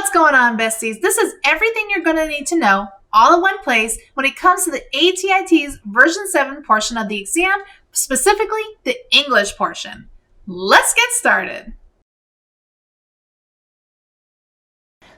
What's going on, besties? This is everything you're going to need to know all in one place when it comes to the ATI TEAS version 7 portion of the exam, specifically the English portion. Let's get started.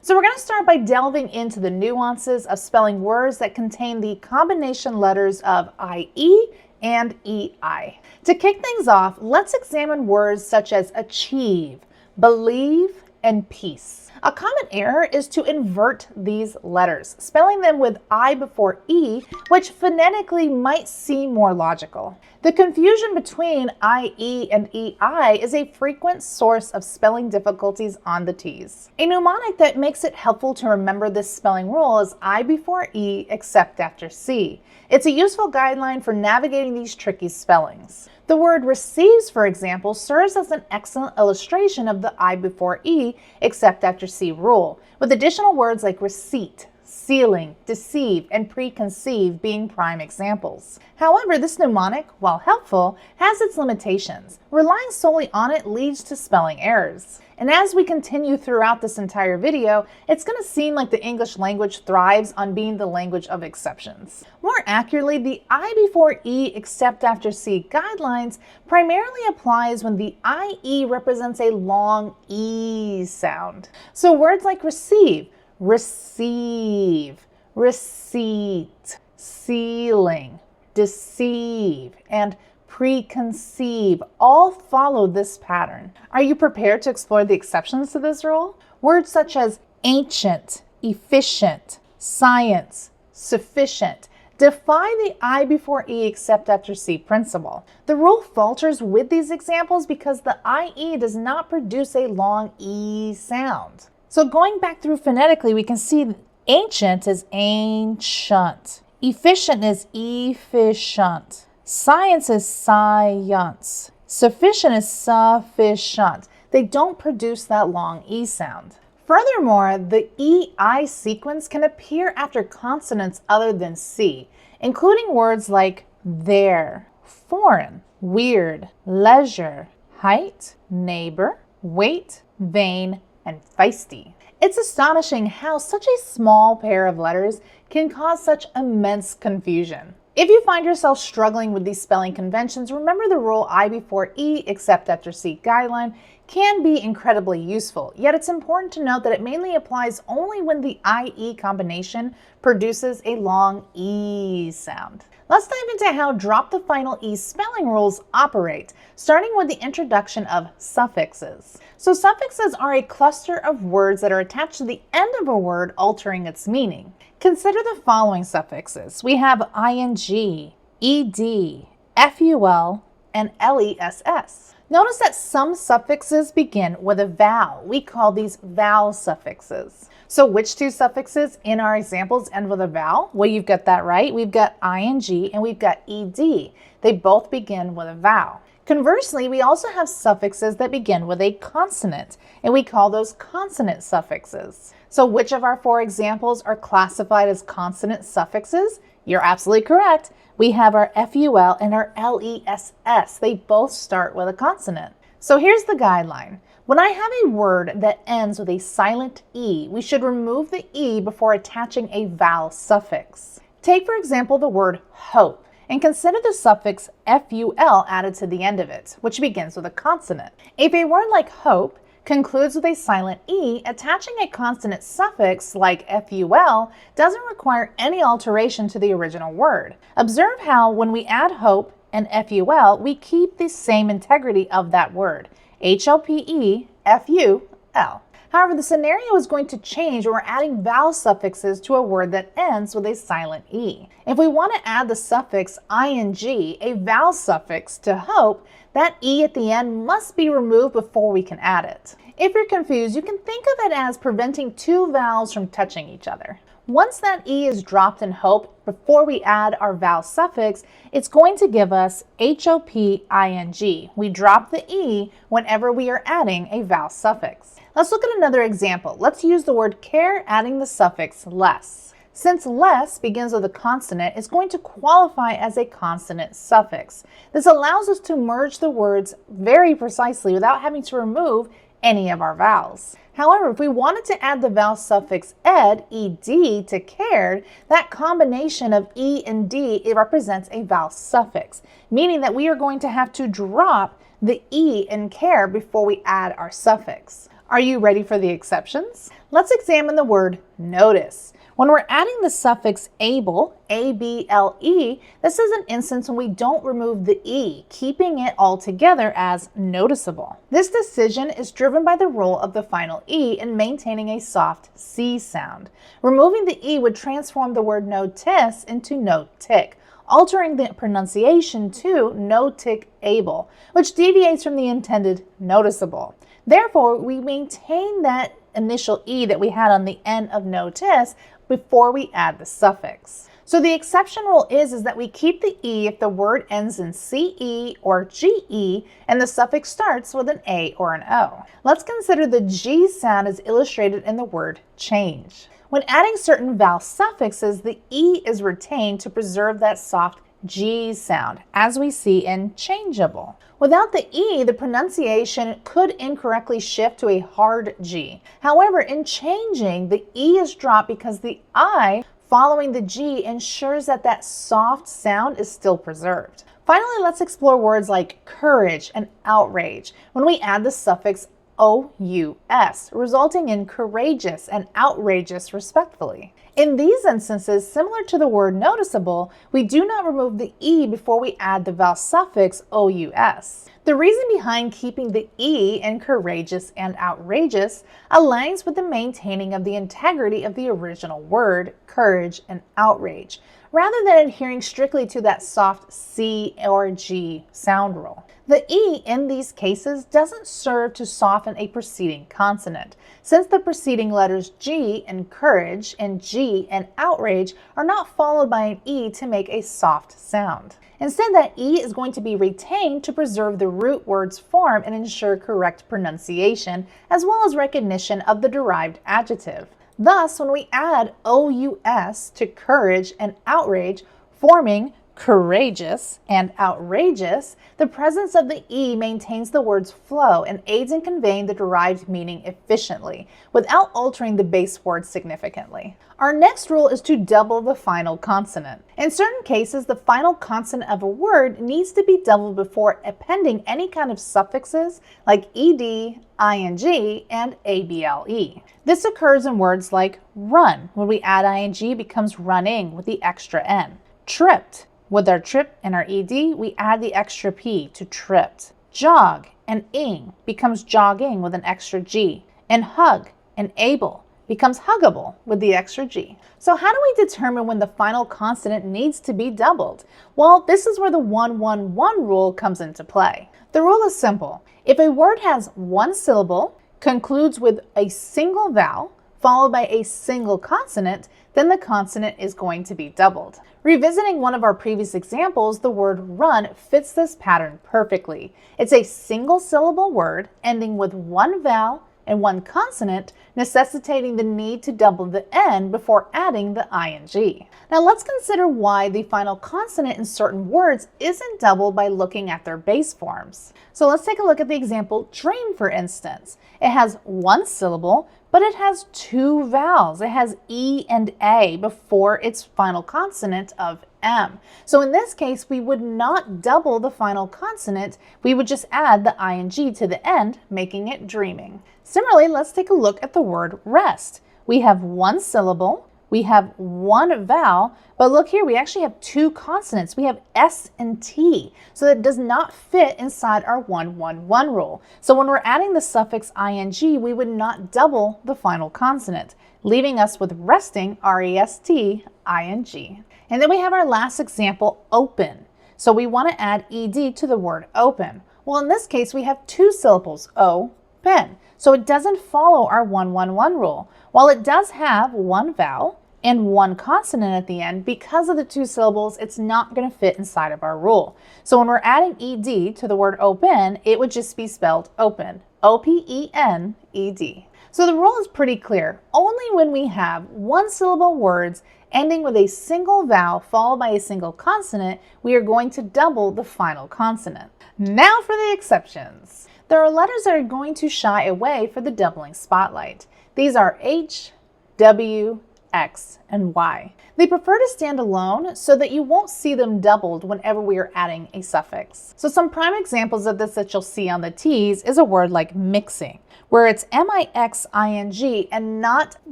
So we're going to start by delving into the nuances of spelling words that contain the combination letters of IE and EI. To kick things off, let's examine words such as achieve, believe, and peace. A common error is to invert these letters, spelling them with I before E, which phonetically might seem more logical. The confusion between IE and EI is a frequent source of spelling difficulties on the T's. A mnemonic that makes it helpful to remember this spelling rule is I before E except after C. It's a useful guideline for navigating these tricky spellings. The word receives, for example, serves as an excellent illustration of the I before E except after C rule, with additional words like receipt, sealing, deceive, and preconceive being prime examples. However, this mnemonic, while helpful, has its limitations. Relying solely on it leads to spelling errors. And as we continue throughout this entire video, it's going to seem like the English language thrives on being the language of exceptions. More accurately, the I before E except after C guidelines primarily applies when the IE represents a long E sound. So words like receive, receive, receipt, sealing, deceive, and preconceive all follow this pattern. Are you prepared to explore the exceptions to this rule? Words such as ancient, efficient, science, sufficient defy the I before E except after C principle. The rule falters with these examples because the IE does not produce a long E sound. So going back through phonetically, we can see ancient is ancient, efficient is efficient, science is science, sufficient is sufficient. They don't produce that long E sound. Furthermore, the EI sequence can appear after consonants other than C, including words like there, foreign, weird, leisure, height, neighbor, weight, vain, and feisty. It's astonishing how such a small pair of letters can cause such immense confusion. If you find yourself struggling with these spelling conventions, remember the rule I before E except after C guideline can be incredibly useful, yet it's important to note that it mainly applies only when the IE combination produces a long E sound. Let's dive into how drop the final E spelling rules operate, starting with the introduction of suffixes. So suffixes are a cluster of words that are attached to the end of a word, altering its meaning. Consider the following suffixes. We have ing, ed, ful, and less. Notice that some suffixes begin with a vowel. We call these vowel suffixes. So which two suffixes in our examples end with a vowel? Well, you've got that right. We've got ing and we've got ed. They both begin with a vowel. Conversely, we also have suffixes that begin with a consonant, and we call those consonant suffixes. So which of our four examples are classified as consonant suffixes? You're absolutely correct. We have our ful and our less. They both start with a consonant. So here's the guideline. When I have a word that ends with a silent E, we should remove the E before attaching a vowel suffix. Take, for example, the word hope, and consider the suffix ful added to the end of it, which begins with a consonant. If a word like hope concludes with a silent E, attaching a consonant suffix like ful doesn't require any alteration to the original word. Observe how when we add hope and ful, we keep the same integrity of that word, HLPE, FUL. However, the scenario is going to change when we're adding vowel suffixes to a word that ends with a silent E. If we want to add the suffix ing, a vowel suffix, to hope, that E at the end must be removed before we can add it. If you're confused, you can think of it as preventing two vowels from touching each other. Once that E is dropped in hope before we add our vowel suffix, it's going to give us HOPING. We drop the E whenever we are adding a vowel suffix. Let's look at another example. Let's use the word care adding the suffix less. Since less begins with a consonant, it's going to qualify as a consonant suffix. This allows us to merge the words very precisely without having to remove any of our vowels. However, if we wanted to add the vowel suffix ed, ed, to cared, that combination of e and d, it represents a vowel suffix, meaning that we are going to have to drop the e in care before we add our suffix. Are you ready for the exceptions? Let's examine the word notice. When we're adding the suffix able, A-B-L-E, this is an instance when we don't remove the E, keeping it all together as noticeable. This decision is driven by the role of the final E in maintaining a soft C sound. Removing the E would transform the word notice into notic, altering the pronunciation to notic-able, which deviates from the intended noticeable. Therefore, we maintain that initial E that we had on the end of notice before we add the suffix. So the exception rule is that we keep the E if the word ends in CE or GE and the suffix starts with an A or an O. Let's consider the G sound as illustrated in the word change. When adding certain vowel suffixes, the E is retained to preserve that soft G sound, as we see in changeable. Without the E, the pronunciation could incorrectly shift to a hard G. However, in changing, the E is dropped because the I following the G ensures that that soft sound is still preserved. Finally, let's explore words like courage and outrage when we add the suffix OUS, resulting in courageous and outrageous respectively. In these instances, similar to the word noticeable, we do not remove the E before we add the vowel suffix OUS. The reason behind keeping the E in courageous and outrageous aligns with the maintaining of the integrity of the original word, courage and outrage, rather than adhering strictly to that soft C or G sound rule. The E in these cases doesn't serve to soften a preceding consonant, since the preceding letters G in courage and G in outrage are not followed by an E to make a soft sound. Instead, that E is going to be retained to preserve the root word's form and ensure correct pronunciation, as well as recognition of the derived adjective. Thus, when we add OUS to courage and outrage, forming courageous and outrageous, the presence of the E maintains the word's flow and aids in conveying the derived meaning efficiently, without altering the base word significantly. Our next rule is to double the final consonant. In certain cases, the final consonant of a word needs to be doubled before appending any kind of suffixes like ed, ing, and able. This occurs in words like run. When we add ing, becomes running with the extra n. Tripped. With our trip and our ed, we add the extra p to tripped. Jog and ing becomes jogging with an extra g. And hug and able becomes huggable with the extra g. So how do we determine when the final consonant needs to be doubled? Well, this is where the 1-1-1 rule comes into play. The rule is simple. If a word has one syllable, concludes with a single vowel, followed by a single consonant, then the consonant is going to be doubled. Revisiting one of our previous examples, the word run fits this pattern perfectly. It's a single syllable word ending with one vowel and one consonant, necessitating the need to double the N before adding the ing. Now let's consider why the final consonant in certain words isn't doubled by looking at their base forms. So let's take a look at the example dream, for instance. It has one syllable, but it has two vowels. It has E and A before its final consonant of M. So in this case, we would not double the final consonant. We would just add the ing to the end, making it dreaming. Similarly, let's take a look at the word rest. We have one syllable, we have one vowel, but look here, we actually have two consonants. We have S and T, so that does not fit inside our 1-1-1 rule. So when we're adding the suffix ing, we would not double the final consonant, leaving us with resting, R-E-S-T, ing. And then we have our last example, open. So we want to add ed to the word open. Well, in this case, we have two syllables, O-pen. So it doesn't follow our 1-1-1 rule. While it does have one vowel and one consonant at the end, because of the two syllables, it's not going to fit inside of our rule. So when we're adding ed to the word open, it would just be spelled open, O-P-E-N-E-D. So the rule is pretty clear. Only when we have one syllable words ending with a single vowel followed by a single consonant, we are going to double the final consonant. Now for the exceptions. there are letters that are going to shy away for the doubling spotlight. These are H, W, X, and Y. They prefer to stand alone so that you won't see them doubled whenever we are adding a suffix. So some prime examples of this that you'll see on the T's is a word like mixing, where it's mixing and not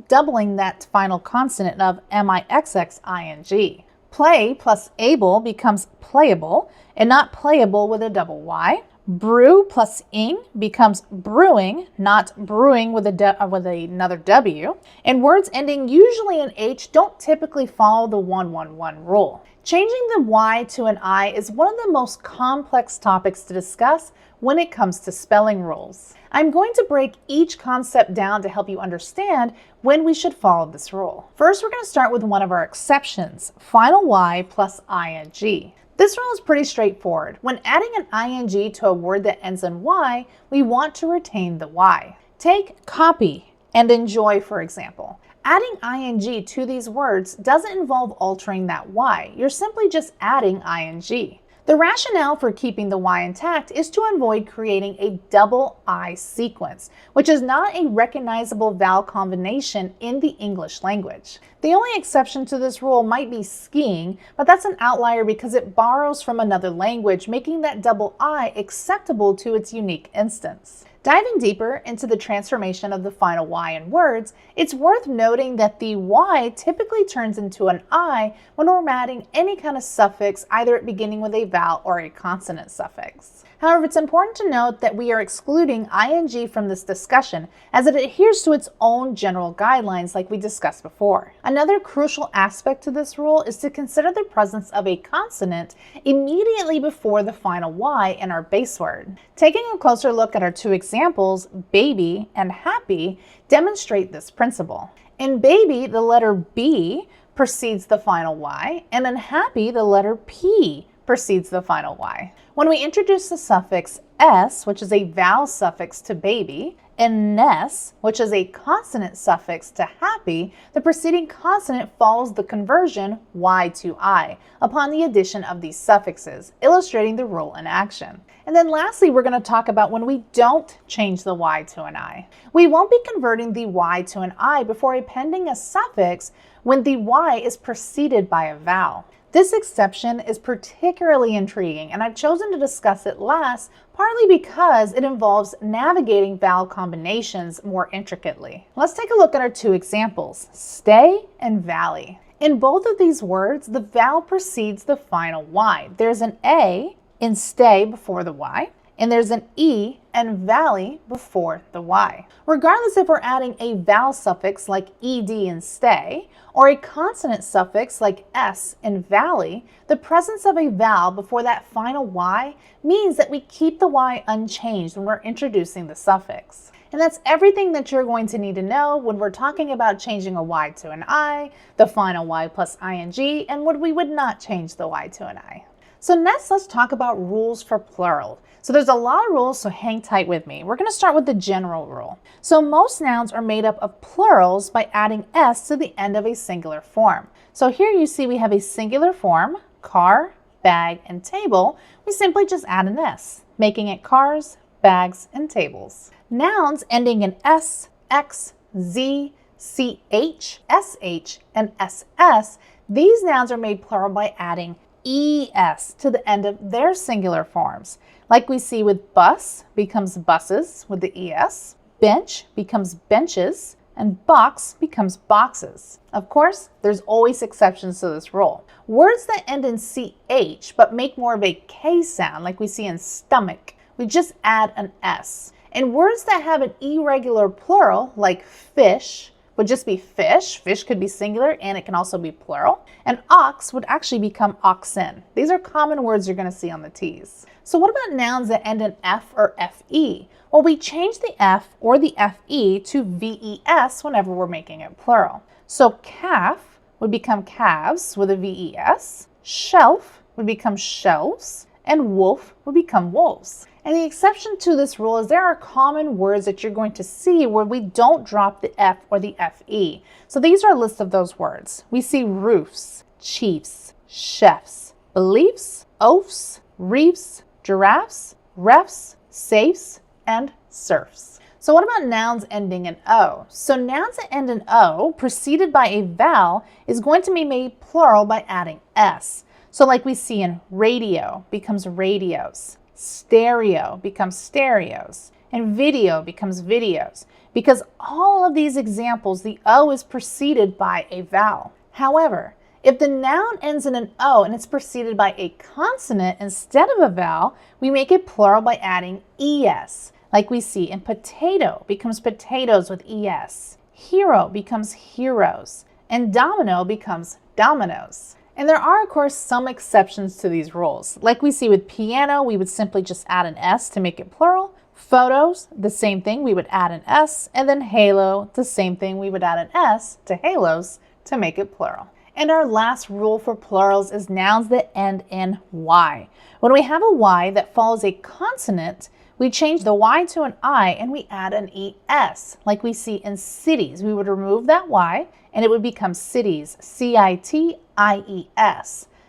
doubling that final consonant of mixxing. Play plus able becomes playable and not playable with a double Y. Brew plus ing becomes brewing, not brewing with another W. And words ending usually in H don't typically follow the 1-1-1 rule. Changing the Y to an I is one of the most complex topics to discuss when it comes to spelling rules. I'm going to break each concept down to help you understand when we should follow this rule. First, we're going to start with one of our exceptions, final Y plus ing. This rule is pretty straightforward. When adding an ing to a word that ends in Y, we want to retain the Y. Take copy and enjoy, for example. Adding ing to these words doesn't involve altering that Y. You're simply just adding ing. The rationale for keeping the Y intact is to avoid creating a double I sequence, which is not a recognizable vowel combination in the English language. The only exception to this rule might be skiing, but that's an outlier because it borrows from another language, making that double I acceptable to its unique instance. Diving deeper into the transformation of the final Y in words, it's worth noting that the Y typically turns into an I when we're adding any kind of suffix, either beginning with a vowel or a consonant suffix. However, it's important to note that we are excluding ing from this discussion as it adheres to its own general guidelines like we discussed before. Another crucial aspect to this rule is to consider the presence of a consonant immediately before the final Y in our base word. Taking a closer look at our two examples, baby and happy, demonstrate this principle. In baby, the letter B precedes the final Y, and in happy, the letter P precedes the final Y. When we introduce the suffix s, which is a vowel suffix to baby, and ness, which is a consonant suffix to happy, the preceding consonant follows the conversion Y to I upon the addition of these suffixes, illustrating the rule in action. And then lastly, we're going to talk about when we don't change the Y to an I. We won't be converting the Y to an I before appending a suffix when the Y is preceded by a vowel. This exception is particularly intriguing, and I've chosen to discuss it last, partly because it involves navigating vowel combinations more intricately. Let's take a look at our two examples, stay and valley. In both of these words, the vowel precedes the final Y. There's an A in stay before the Y, and there's an E and valley before the Y. Regardless if we're adding a vowel suffix like ed in stay, or a consonant suffix like s in valley, the presence of a vowel before that final Y means that we keep the Y unchanged when we're introducing the suffix. And that's everything that you're going to need to know when we're talking about changing a Y to an I, the final Y plus ing, and when we would not change the Y to an I. So next, let's talk about rules for plural. So there's a lot of rules, so hang tight with me. We're going to start with the general rule. So most nouns are made up of plurals by adding s to the end of a singular form. So here you see we have a singular form, car, bag, and table. We simply just add an s, making it cars, bags, and tables. Nouns ending in s, x, z, ch, sh, and ss, these nouns are made plural by adding es to the end of their singular forms. Like we see with bus becomes buses with the es, bench becomes benches, and box becomes boxes. Of course, there's always exceptions to this rule. Words that end in ch but make more of a k sound, like we see in stomach, we just add an s. And words that have an irregular plural, like fish, would just be fish. Fish could be singular and it can also be plural. And ox would actually become oxen. These are common words you're going to see on the T's. So what about nouns that end in f or fe? Well, we change the f or the fe to ves whenever we're making it plural. So calf would become calves with a ves, shelf would become shelves, and wolf would become wolves. And the exception to this rule is there are common words that you're going to see where we don't drop the f or the fe. So these are a list of those words. We see roofs, chiefs, chefs, beliefs, oafs, reefs, giraffes, refs, safes, and serfs. So what about nouns ending in O? So nouns that end in O, preceded by a vowel, is going to be made plural by adding S. So like we see in radio becomes radios, stereo becomes stereos, and video becomes videos. Because all of these examples, the O is preceded by a vowel. However, if the noun ends in an O and it's preceded by a consonant instead of a vowel, we make it plural by adding ES. Like we see in potato becomes potatoes with ES. Hero becomes heroes. And domino becomes dominoes. And there are, of course, some exceptions to these rules. Like we see with piano, we would simply just add an S to make it plural. Photos, the same thing, we would add an S. And then halo, the same thing, we would add an S to halos to make it plural. And our last rule for plurals is nouns that end in Y. When we have a Y that follows a consonant, we change the Y to an I and we add an ES. Like we see in cities, we would remove that Y and it would become cities, C-I-T-I-E-S.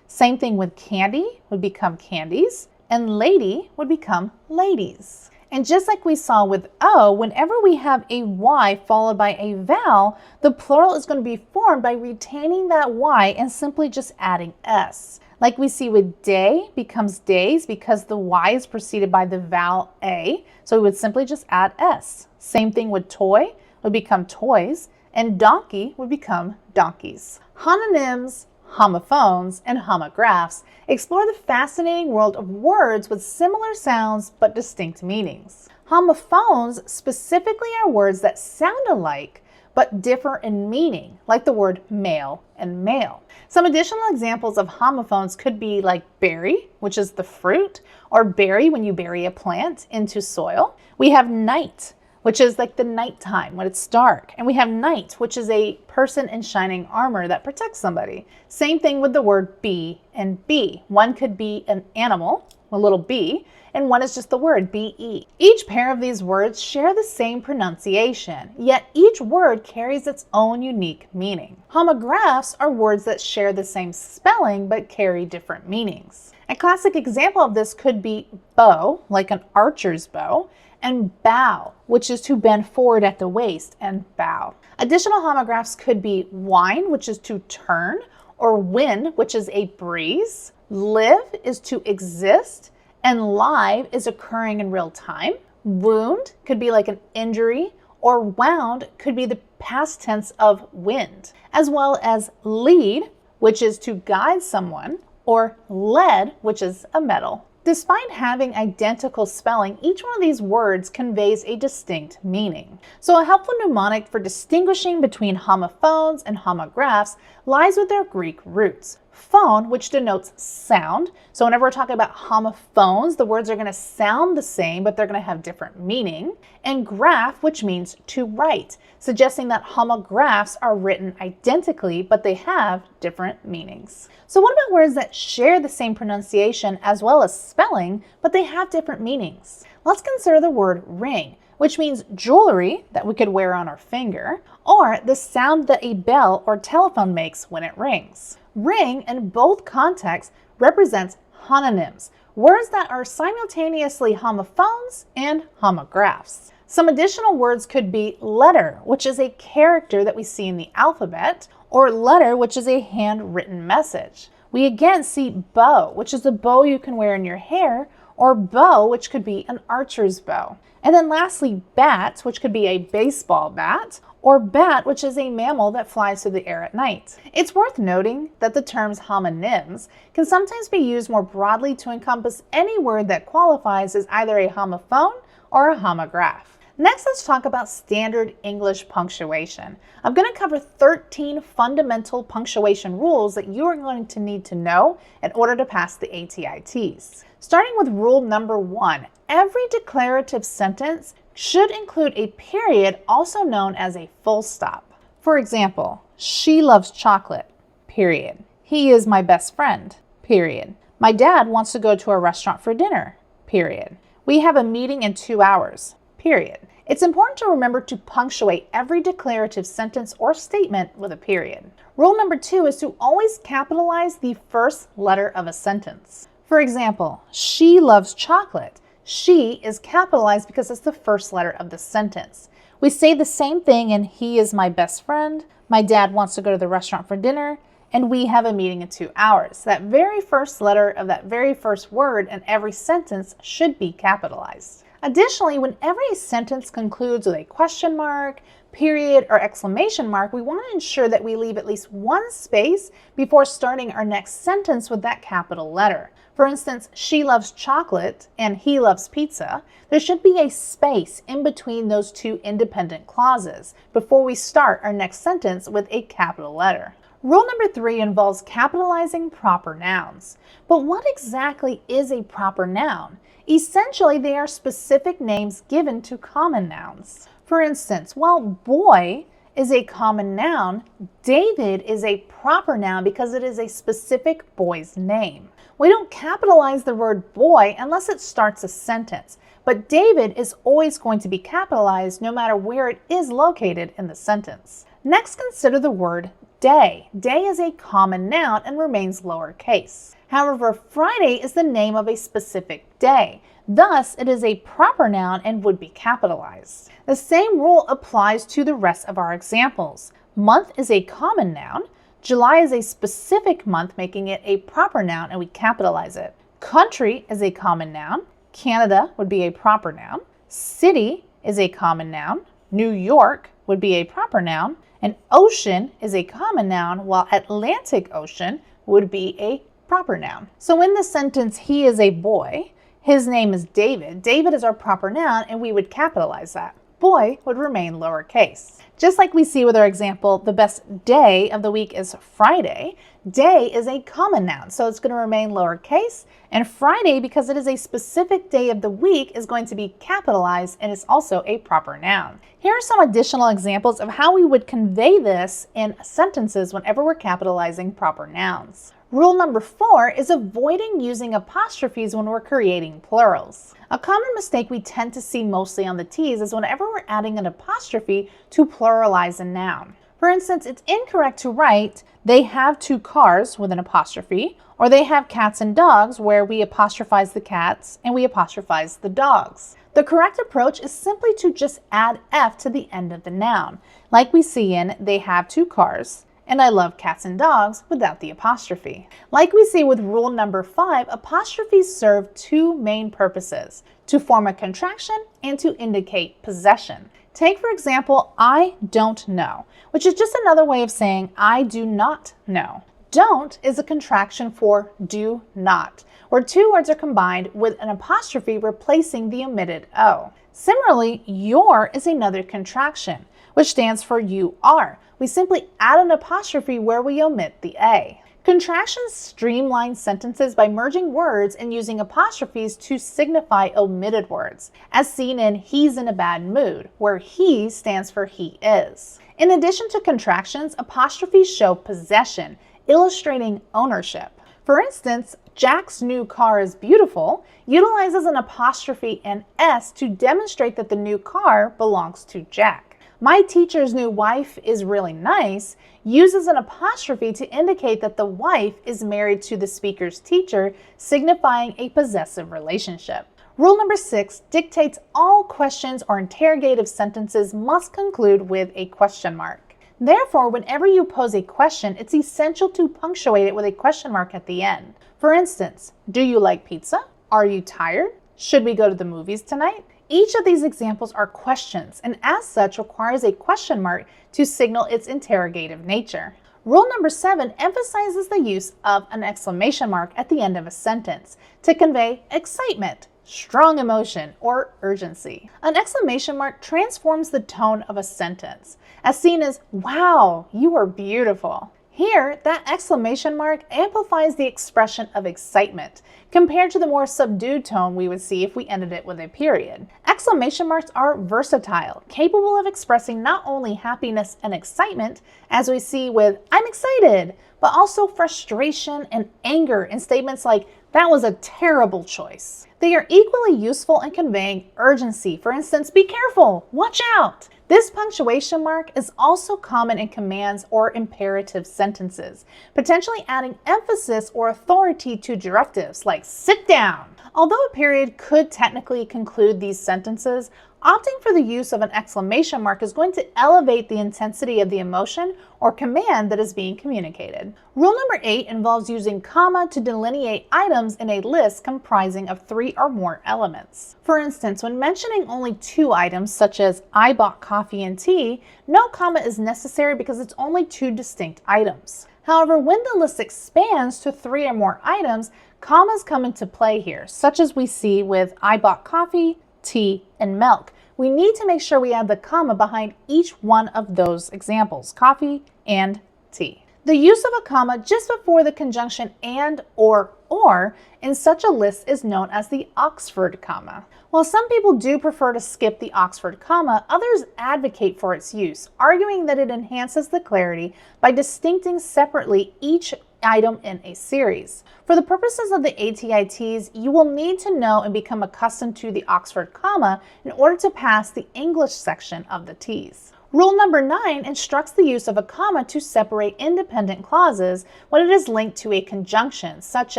Same thing with candy would become candies, and lady would become ladies. And just like we saw with O, whenever we have a Y followed by a vowel, the plural is going to be formed by retaining that Y and simply just adding S. Like we see with day becomes days because the Y is preceded by the vowel A, so we would simply just add S. Same thing with toy would become toys, and donkey would become donkeys. Homonyms, homophones, and homographs explore the fascinating world of words with similar sounds but distinct meanings. Homophones specifically are words that sound alike but differ in meaning, like the word male and male. Some additional examples of homophones could be like berry, which is the fruit, or bury when you bury a plant into soil. We have night, which is like the nighttime when it's dark. And we have knight, which is a person in shining armor that protects somebody. Same thing with the word bee and bee. One could be an animal, a little bee, and one is just the word be. Each pair of these words share the same pronunciation, yet each word carries its own unique meaning. Homographs are words that share the same spelling but carry different meanings. A classic example of this could be bow, like an archer's bow, and bow, which is to bend forward at the waist, and bow. Additional homographs could be whine, which is to turn, or wind, which is a breeze. Live is to exist, and live is occurring in real time. Wound could be like an injury, or wound could be the past tense of wind, as well as lead, which is to guide someone, or lead, which is a metal. Despite having identical spelling, each one of these words conveys a distinct meaning. So a helpful mnemonic for distinguishing between homophones and homographs lies with their Greek roots. Phone, which denotes sound. So whenever we're talking about homophones, the words are going to sound the same, but they're going to have different meaning. And graph, which means to write, suggesting that homographs are written identically, but they have different meanings. So what about words that share the same pronunciation as well as spelling, but they have different meanings? Let's consider the word ring, which means jewelry that we could wear on our finger, or the sound that a bell or telephone makes when it rings. Ring, in both contexts, represents homonyms, words that are simultaneously homophones and homographs. Some additional words could be letter, which is a character that we see in the alphabet, or letter, which is a handwritten message. We again see bow, which is a bow you can wear in your hair, or bow, which could be an archer's bow. And then lastly, bat, which could be a baseball bat, or bat, which is a mammal that flies through the air at night. It's worth noting that the terms homonyms can sometimes be used more broadly to encompass any word that qualifies as either a homophone or a homograph. Next, let's talk about standard English punctuation. I'm going to cover 13 fundamental punctuation rules that you are going to need to know in order to pass the ATI TEAS. Starting with rule number 1, every declarative sentence should include a period, also known as a full stop. For example, she loves chocolate, period. He is my best friend, period. My dad wants to go to a restaurant for dinner, period. We have a meeting in 2 hours, period. It's important to remember to punctuate every declarative sentence or statement with a period. Rule number 2 is to always capitalize the first letter of a sentence. For example, she loves chocolate She is capitalized because it's the first letter of the sentence. We say the same thing in he is my best friend, my dad wants to go to the restaurant for dinner, and we have a meeting in 2 hours. That very first letter of that very first word in every sentence should be capitalized. Additionally, whenever a sentence concludes with a question mark, period, or exclamation mark, we want to ensure that we leave at least one space before starting our next sentence with that capital letter. For instance, she loves chocolate and he loves pizza. There should be a space in between those two independent clauses before we start our next sentence with a capital letter. Rule number 3 involves capitalizing proper nouns. But what exactly is a proper noun? Essentially, they are specific names given to common nouns. For instance, while boy is a common noun, David is a proper noun because it is a specific boy's name. We don't capitalize the word boy unless it starts a sentence, but David is always going to be capitalized no matter where it is located in the sentence. Next, consider the word day. Day is a common noun and remains lowercase. However, Friday is the name of a specific day. Thus, it is a proper noun and would be capitalized. The same rule applies to the rest of our examples. Month is a common noun. July is a specific month, making it a proper noun, and we capitalize it. Country is a common noun. Canada would be a proper noun. City is a common noun. New York would be a proper noun. And ocean is a common noun, while Atlantic Ocean would be a proper noun. So in the sentence, he is a boy, his name is David. David is our proper noun, and we would capitalize that. Boy would remain lowercase. Just like we see with our example, the best day of the week is Friday. Day is a common noun, so it's going to remain lowercase. And Friday, because it is a specific day of the week, is going to be capitalized and is also a proper noun. Here are some additional examples of how we would convey this in sentences whenever we're capitalizing proper nouns. Rule number 4 is avoiding using apostrophes when we're creating plurals. A common mistake we tend to see mostly on the T's is whenever we're adding an apostrophe to pluralize a noun. For instance, it's incorrect to write, they have 2 cars with an apostrophe, or they have cats and dogs, where we apostrophize the cats and we apostrophize the dogs. The correct approach is simply to just add F to the end of the noun, like we see in they have 2 cars, and I love cats and dogs without the apostrophe. Like we see with rule number 5, apostrophes serve 2 main purposes: to form a contraction and to indicate possession. Take, for example, I don't know, which is just another way of saying I do not know. Don't is a contraction for do not, where 2 words are combined with an apostrophe replacing the omitted O. Similarly, your is another contraction, which stands for you are. We simply add an apostrophe where we omit the A. Contractions streamline sentences by merging words and using apostrophes to signify omitted words, as seen in he's in a bad mood, where he stands for he is. In addition to contractions, apostrophes show possession, illustrating ownership. For instance, Jack's new car is beautiful utilizes an apostrophe and S to demonstrate that the new car belongs to Jack. My teacher's new wife is really nice uses an apostrophe to indicate that the wife is married to the speaker's teacher, signifying a possessive relationship. Rule number 6 dictates all questions or interrogative sentences must conclude with a question mark. Therefore, whenever you pose a question, it's essential to punctuate it with a question mark at the end. For instance, do you like pizza? Are you tired? Should we go to the movies tonight? Each of these examples are questions, and as such requires a question mark to signal its interrogative nature. Rule number 7 emphasizes the use of an exclamation mark at the end of a sentence to convey excitement, strong emotion, or urgency. An exclamation mark transforms the tone of a sentence, as seen as, wow, you are beautiful. Here, that exclamation mark amplifies the expression of excitement, compared to the more subdued tone we would see if we ended it with a period. Exclamation marks are versatile, capable of expressing not only happiness and excitement, as we see with I'm excited, but also frustration and anger in statements like, that was a terrible choice. They are equally useful in conveying urgency. For instance, be careful, watch out. This punctuation mark is also common in commands or imperative sentences, potentially adding emphasis or authority to directives like sit down. Although a period could technically conclude these sentences, opting for the use of an exclamation mark is going to elevate the intensity of the emotion or command that is being communicated. Rule number 8 involves using comma to delineate items in a list comprising of 3 or more elements. For instance, when mentioning only 2 items, such as I bought coffee and tea, no comma is necessary because it's only 2 distinct items. However, when the list expands to 3 or more items, commas come into play here, such as we see with I bought coffee, tea, and milk. We need to make sure we add the comma behind each one of those examples, coffee and tea. The use of a comma just before the conjunction and or in such a list is known as the Oxford comma. While some people do prefer to skip the Oxford comma, others advocate for its use, arguing that it enhances the clarity by distincting separately each item in a series. For the purposes of the ATI TEAS, you will need to know and become accustomed to the Oxford comma in order to pass the English section of the TEAS. Rule number 9 instructs the use of a comma to separate independent clauses when it is linked to a conjunction, such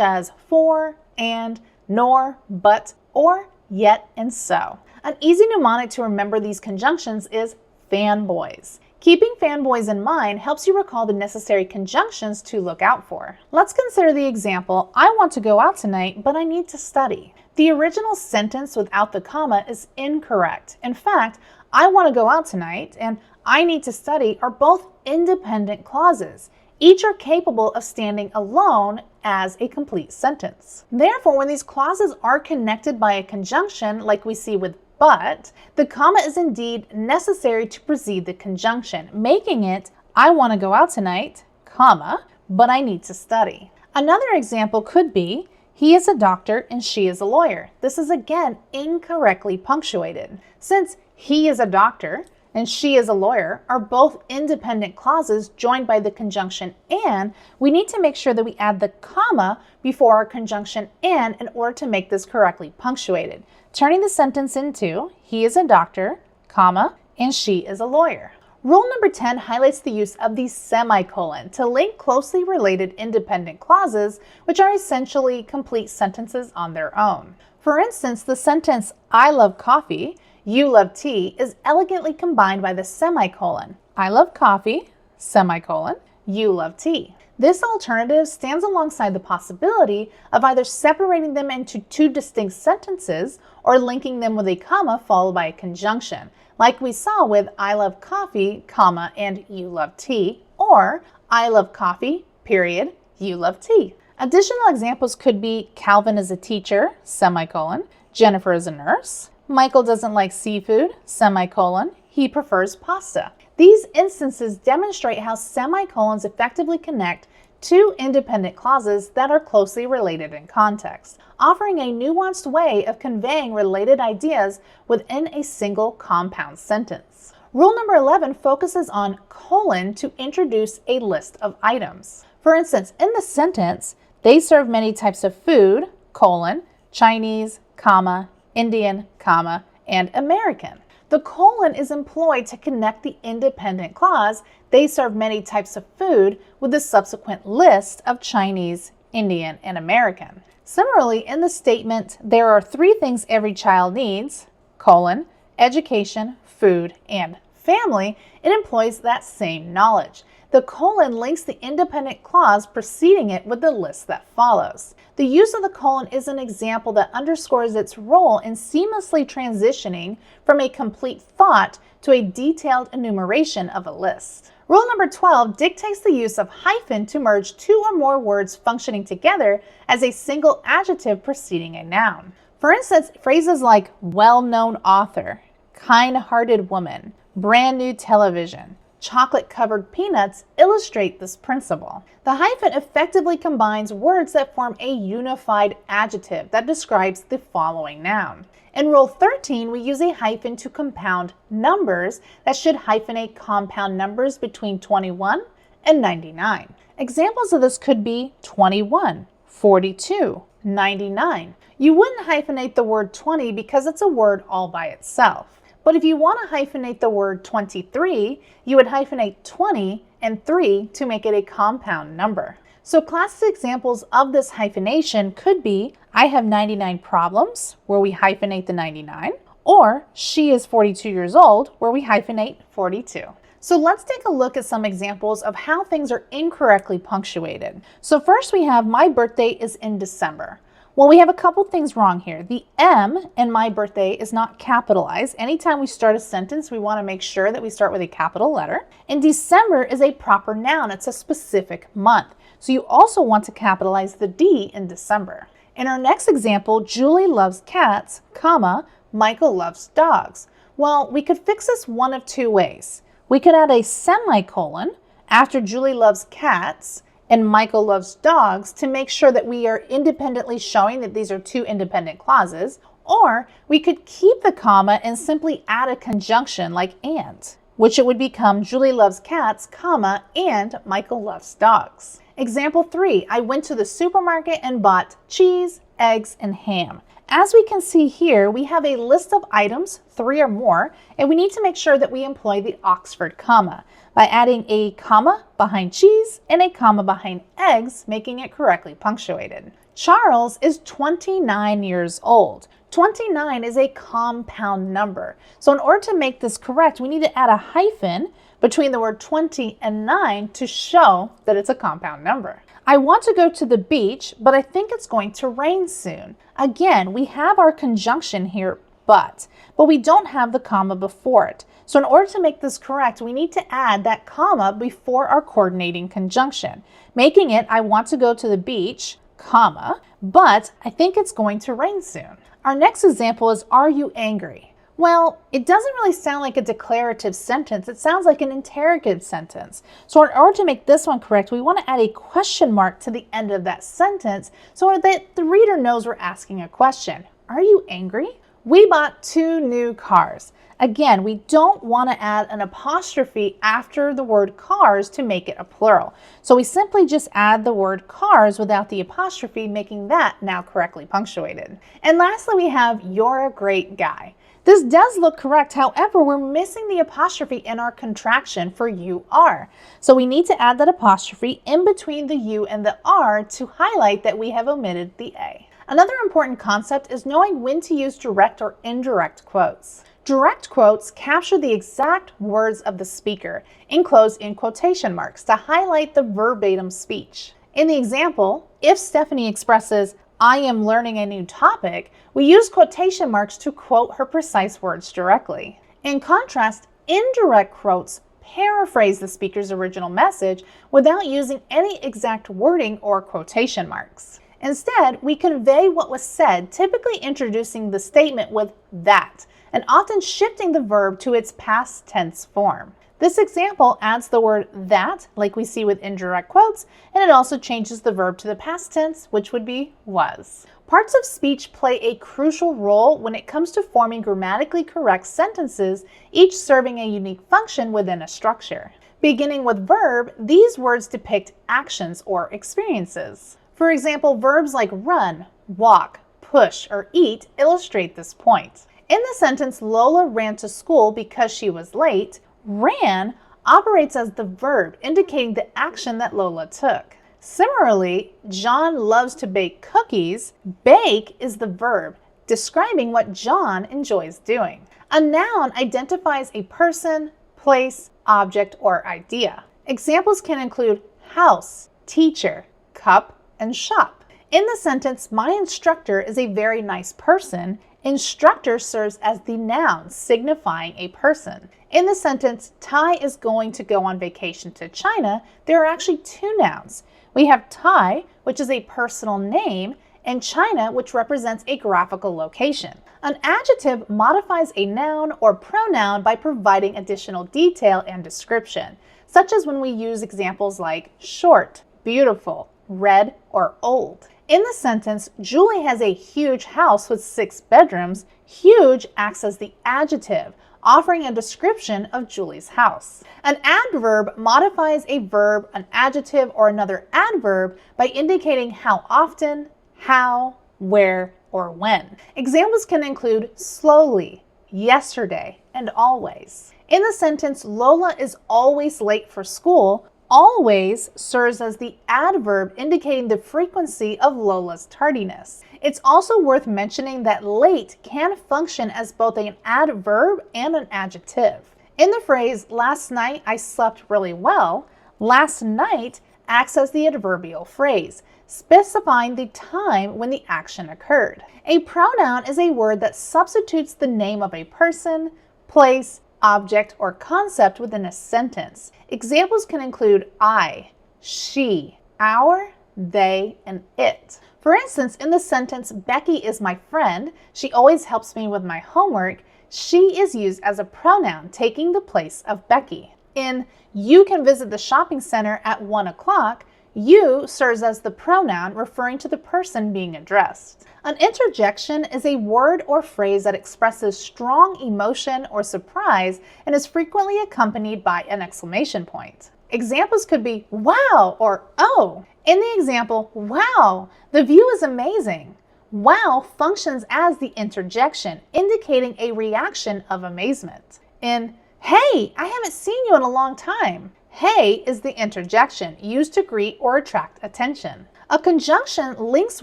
as for, and, nor, but, or, yet, and so. An easy mnemonic to remember these conjunctions is fanboys. Keeping fanboys in mind helps you recall the necessary conjunctions to look out for. Let's consider the example, I want to go out tonight, but I need to study. The original sentence without the comma is incorrect. In fact, I want to go out tonight and I need to study are both independent clauses. Each are capable of standing alone as a complete sentence. Therefore, when these clauses are connected by a conjunction, like we see with but, the comma is indeed necessary to precede the conjunction, making it, I want to go out tonight, comma, but I need to study. Another example could be, he is a doctor and she is a lawyer. This is again incorrectly punctuated. Since he is a doctor and she is a lawyer are both independent clauses joined by the conjunction and, we need to make sure that we add the comma before our conjunction and in order to make this correctly punctuated, turning the sentence into, he is a doctor, comma, and she is a lawyer. Rule number 10 highlights the use of the semicolon to link closely related independent clauses, which are essentially complete sentences on their own. For instance, the sentence, I love coffee, you love tea is elegantly combined by the semicolon. I love coffee, semicolon, you love tea. This alternative stands alongside the possibility of either separating them into 2 distinct sentences or linking them with a comma followed by a conjunction, like we saw with I love coffee, comma, and you love tea, or I love coffee, period, you love tea. Additional examples could be Calvin is a teacher, semicolon, Jennifer is a nurse, Michael doesn't like seafood, semicolon, he prefers pasta. These instances demonstrate how semicolons effectively connect 2 independent clauses that are closely related in context, offering a nuanced way of conveying related ideas within a single compound sentence. Rule number 11 focuses on colon to introduce a list of items. For instance, in the sentence, they serve many types of food, colon, Chinese, comma, Indian, comma, and American. The colon is employed to connect the independent clause, they serve many types of food, with the subsequent list of Chinese, Indian, and American. Similarly, in the statement, there are 3 things every child needs, colon, education, food, and family, it employs that same knowledge. The colon links the independent clause preceding it with the list that follows. The use of the colon is an example that underscores its role in seamlessly transitioning from a complete thought to a detailed enumeration of a list. Rule number 12 dictates the use of hyphen to merge 2 or more words functioning together as a single adjective preceding a noun. For instance, phrases like well-known author, kind-hearted woman, brand new television, chocolate-covered peanuts illustrate this principle. The hyphen effectively combines words that form a unified adjective that describes the following noun. In Rule 13, we use a hyphen to compound numbers that should hyphenate compound numbers between 21 and 99. Examples of this could be 21, 42, 99. You wouldn't hyphenate the word 20 because it's a word all by itself. But if you want to hyphenate the word 23, you would hyphenate 20 and 3 to make it a compound number. So classic examples of this hyphenation could be, I have 99 problems, where we hyphenate the 99, or she is 42 years old, where we hyphenate 42. So let's take a look at some examples of how things are incorrectly punctuated. So first we have my birthday is in December. Well, we have a couple things wrong here. The M in my birthday is not capitalized. Anytime we start a sentence, we want to make sure that we start with a capital letter. And December is a proper noun. It's a specific month. So you also want to capitalize the D in December. In our next example, Julie loves cats, comma, Michael loves dogs. Well, we could fix this one of two ways. We could add a semicolon after Julie loves cats and Michael loves dogs to make sure that we are independently showing that these are two independent clauses, or we could keep the comma and simply add a conjunction like and, which it would become Julie loves cats, comma, and Michael loves dogs. Example 3, I went to the supermarket and bought cheese, eggs, and ham. As we can see here, we have a list of items, 3 or more, and we need to make sure that we employ the Oxford comma by adding a comma behind cheese and a comma behind eggs, making it correctly punctuated. Charles is 29 years old. 29 is a compound number. So in order to make this correct, we need to add a hyphen between the word 20 and 9 to show that it's a compound number. I want to go to the beach, but I think it's going to rain soon. Again, we have our conjunction here, but we don't have the comma before it. So in order to make this correct, we need to add that comma before our coordinating conjunction, making it, I want to go to the beach, comma, but I think it's going to rain soon. Our next example is, are you angry? Well, it doesn't really sound like a declarative sentence. It sounds like an interrogative sentence. So in order to make this one correct, we want to add a question mark to the end of that sentence so that the reader knows we're asking a question. Are you angry? We bought 2 new cars. Again, we don't want to add an apostrophe after the word cars to make it a plural. So we simply just add the word cars without the apostrophe, making that now correctly punctuated. And lastly, we have you're a great guy. This does look correct, however, we're missing the apostrophe in our contraction for you are. So we need to add that apostrophe in between the U and the R to highlight that we have omitted the A. Another important concept is knowing when to use direct or indirect quotes. Direct quotes capture the exact words of the speaker, enclosed in quotation marks to highlight the verbatim speech. In the example, if Stephanie expresses, I am learning a new topic, we use quotation marks to quote her precise words directly. In contrast, indirect quotes paraphrase the speaker's original message without using any exact wording or quotation marks. Instead, we convey what was said, typically introducing the statement with that, and often shifting the verb to its past tense form. This example adds the word that, like we see with indirect quotes, and it also changes the verb to the past tense, which would be was. Parts of speech play a crucial role when it comes to forming grammatically correct sentences, each serving a unique function within a structure. Beginning with verb, these words depict actions or experiences. For example, verbs like run, walk, push, or eat illustrate this point. In the sentence, Lola ran to school because she was late, ran operates as the verb, indicating the action that Lola took. Similarly, John loves to bake cookies. Bake is the verb, describing what John enjoys doing. A noun identifies a person, place, object, or idea. Examples can include house, teacher, cup, and shop. In the sentence, my instructor is a very nice person, instructor serves as the noun signifying a person. In the sentence, Ty is going to go on vacation to China, there are actually 2 nouns. We have Ty, which is a personal name, and China, which represents a graphical location. An adjective modifies a noun or pronoun by providing additional detail and description, such as when we use examples like short, beautiful, red, or old. In the sentence, Julie has a huge house with 6 bedrooms. Huge acts as the adjective, offering a description of Julie's house. An adverb modifies a verb, an adjective, or another adverb by indicating how often, how, where, or when. Examples can include slowly, yesterday, and always. In the sentence, Lola is always late for school, always serves as the adverb indicating the frequency of Lola's tardiness. It's also worth mentioning that late can function as both an adverb and an adjective. In the phrase, last night I slept really well, last night acts as the adverbial phrase, specifying the time when the action occurred. A pronoun is a word that substitutes the name of a person, place, object, or concept within a sentence. Examples can include I, she, our, they, and it. For instance, in the sentence, Becky is my friend, she always helps me with my homework, she is used as a pronoun taking the place of Becky. In you can visit the shopping center at 1 o'clock, you serves as the pronoun referring to the person being addressed. An interjection is a word or phrase that expresses strong emotion or surprise and is frequently accompanied by an exclamation point. Examples could be wow or oh. In the example, wow, the view is amazing. Wow functions as the interjection, indicating a reaction of amazement. In hey, I haven't seen you in a long time. Hey is the interjection used to greet or attract attention. A conjunction links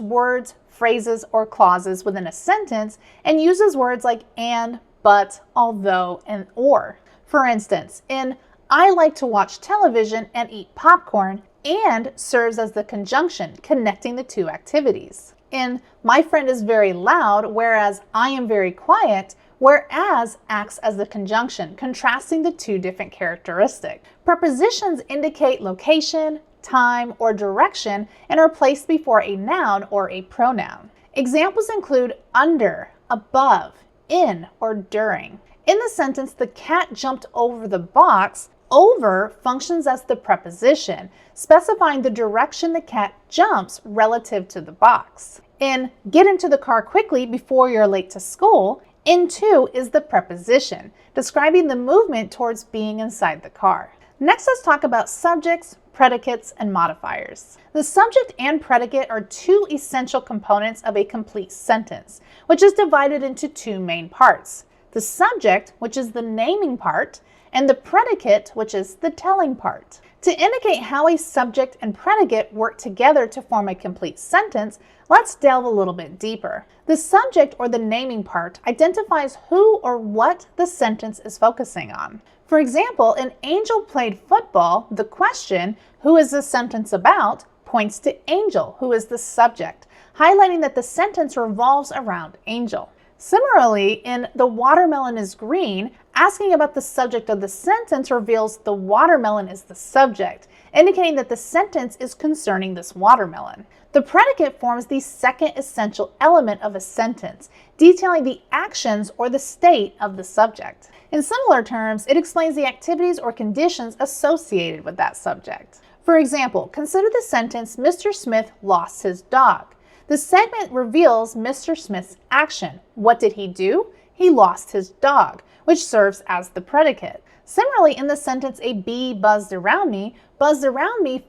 words, phrases, or clauses within a sentence and uses words like and, but, although, and or. For instance, in I like to watch television and eat popcorn, and serves as the conjunction connecting the two activities. In my friend is very loud, whereas I am very quiet, whereas acts as the conjunction, contrasting the two different characteristics. Prepositions indicate location, time, or direction and are placed before a noun or a pronoun. Examples include under, above, in, or during. In the sentence, the cat jumped over the box, over functions as the preposition, specifying the direction the cat jumps relative to the box. In get into the car quickly before you're late to school, into is the preposition, describing the movement towards being inside the car. Next, let's talk about subjects, predicates, and modifiers. The subject and predicate are two essential components of a complete sentence, which is divided into two main parts. The subject, which is the naming part, and the predicate, which is the telling part. To indicate how a subject and predicate work together to form a complete sentence, let's delve a little bit deeper. The subject, or the naming part, identifies who or what the sentence is focusing on. For example, in Angel played football, the question, who is this sentence about, points to Angel, who is the subject, highlighting that the sentence revolves around Angel. Similarly, in The Watermelon is Green, asking about the subject of the sentence reveals the watermelon is the subject, indicating that the sentence is concerning this watermelon. The predicate forms the second essential element of a sentence, detailing the actions or the state of the subject. In similar terms, it explains the activities or conditions associated with that subject. For example, consider the sentence, Mr. Smith lost his dog. The segment reveals Mr. Smith's action. What did he do? He lost his dog, which serves as the predicate. Similarly, in the sentence, a bee buzzed around me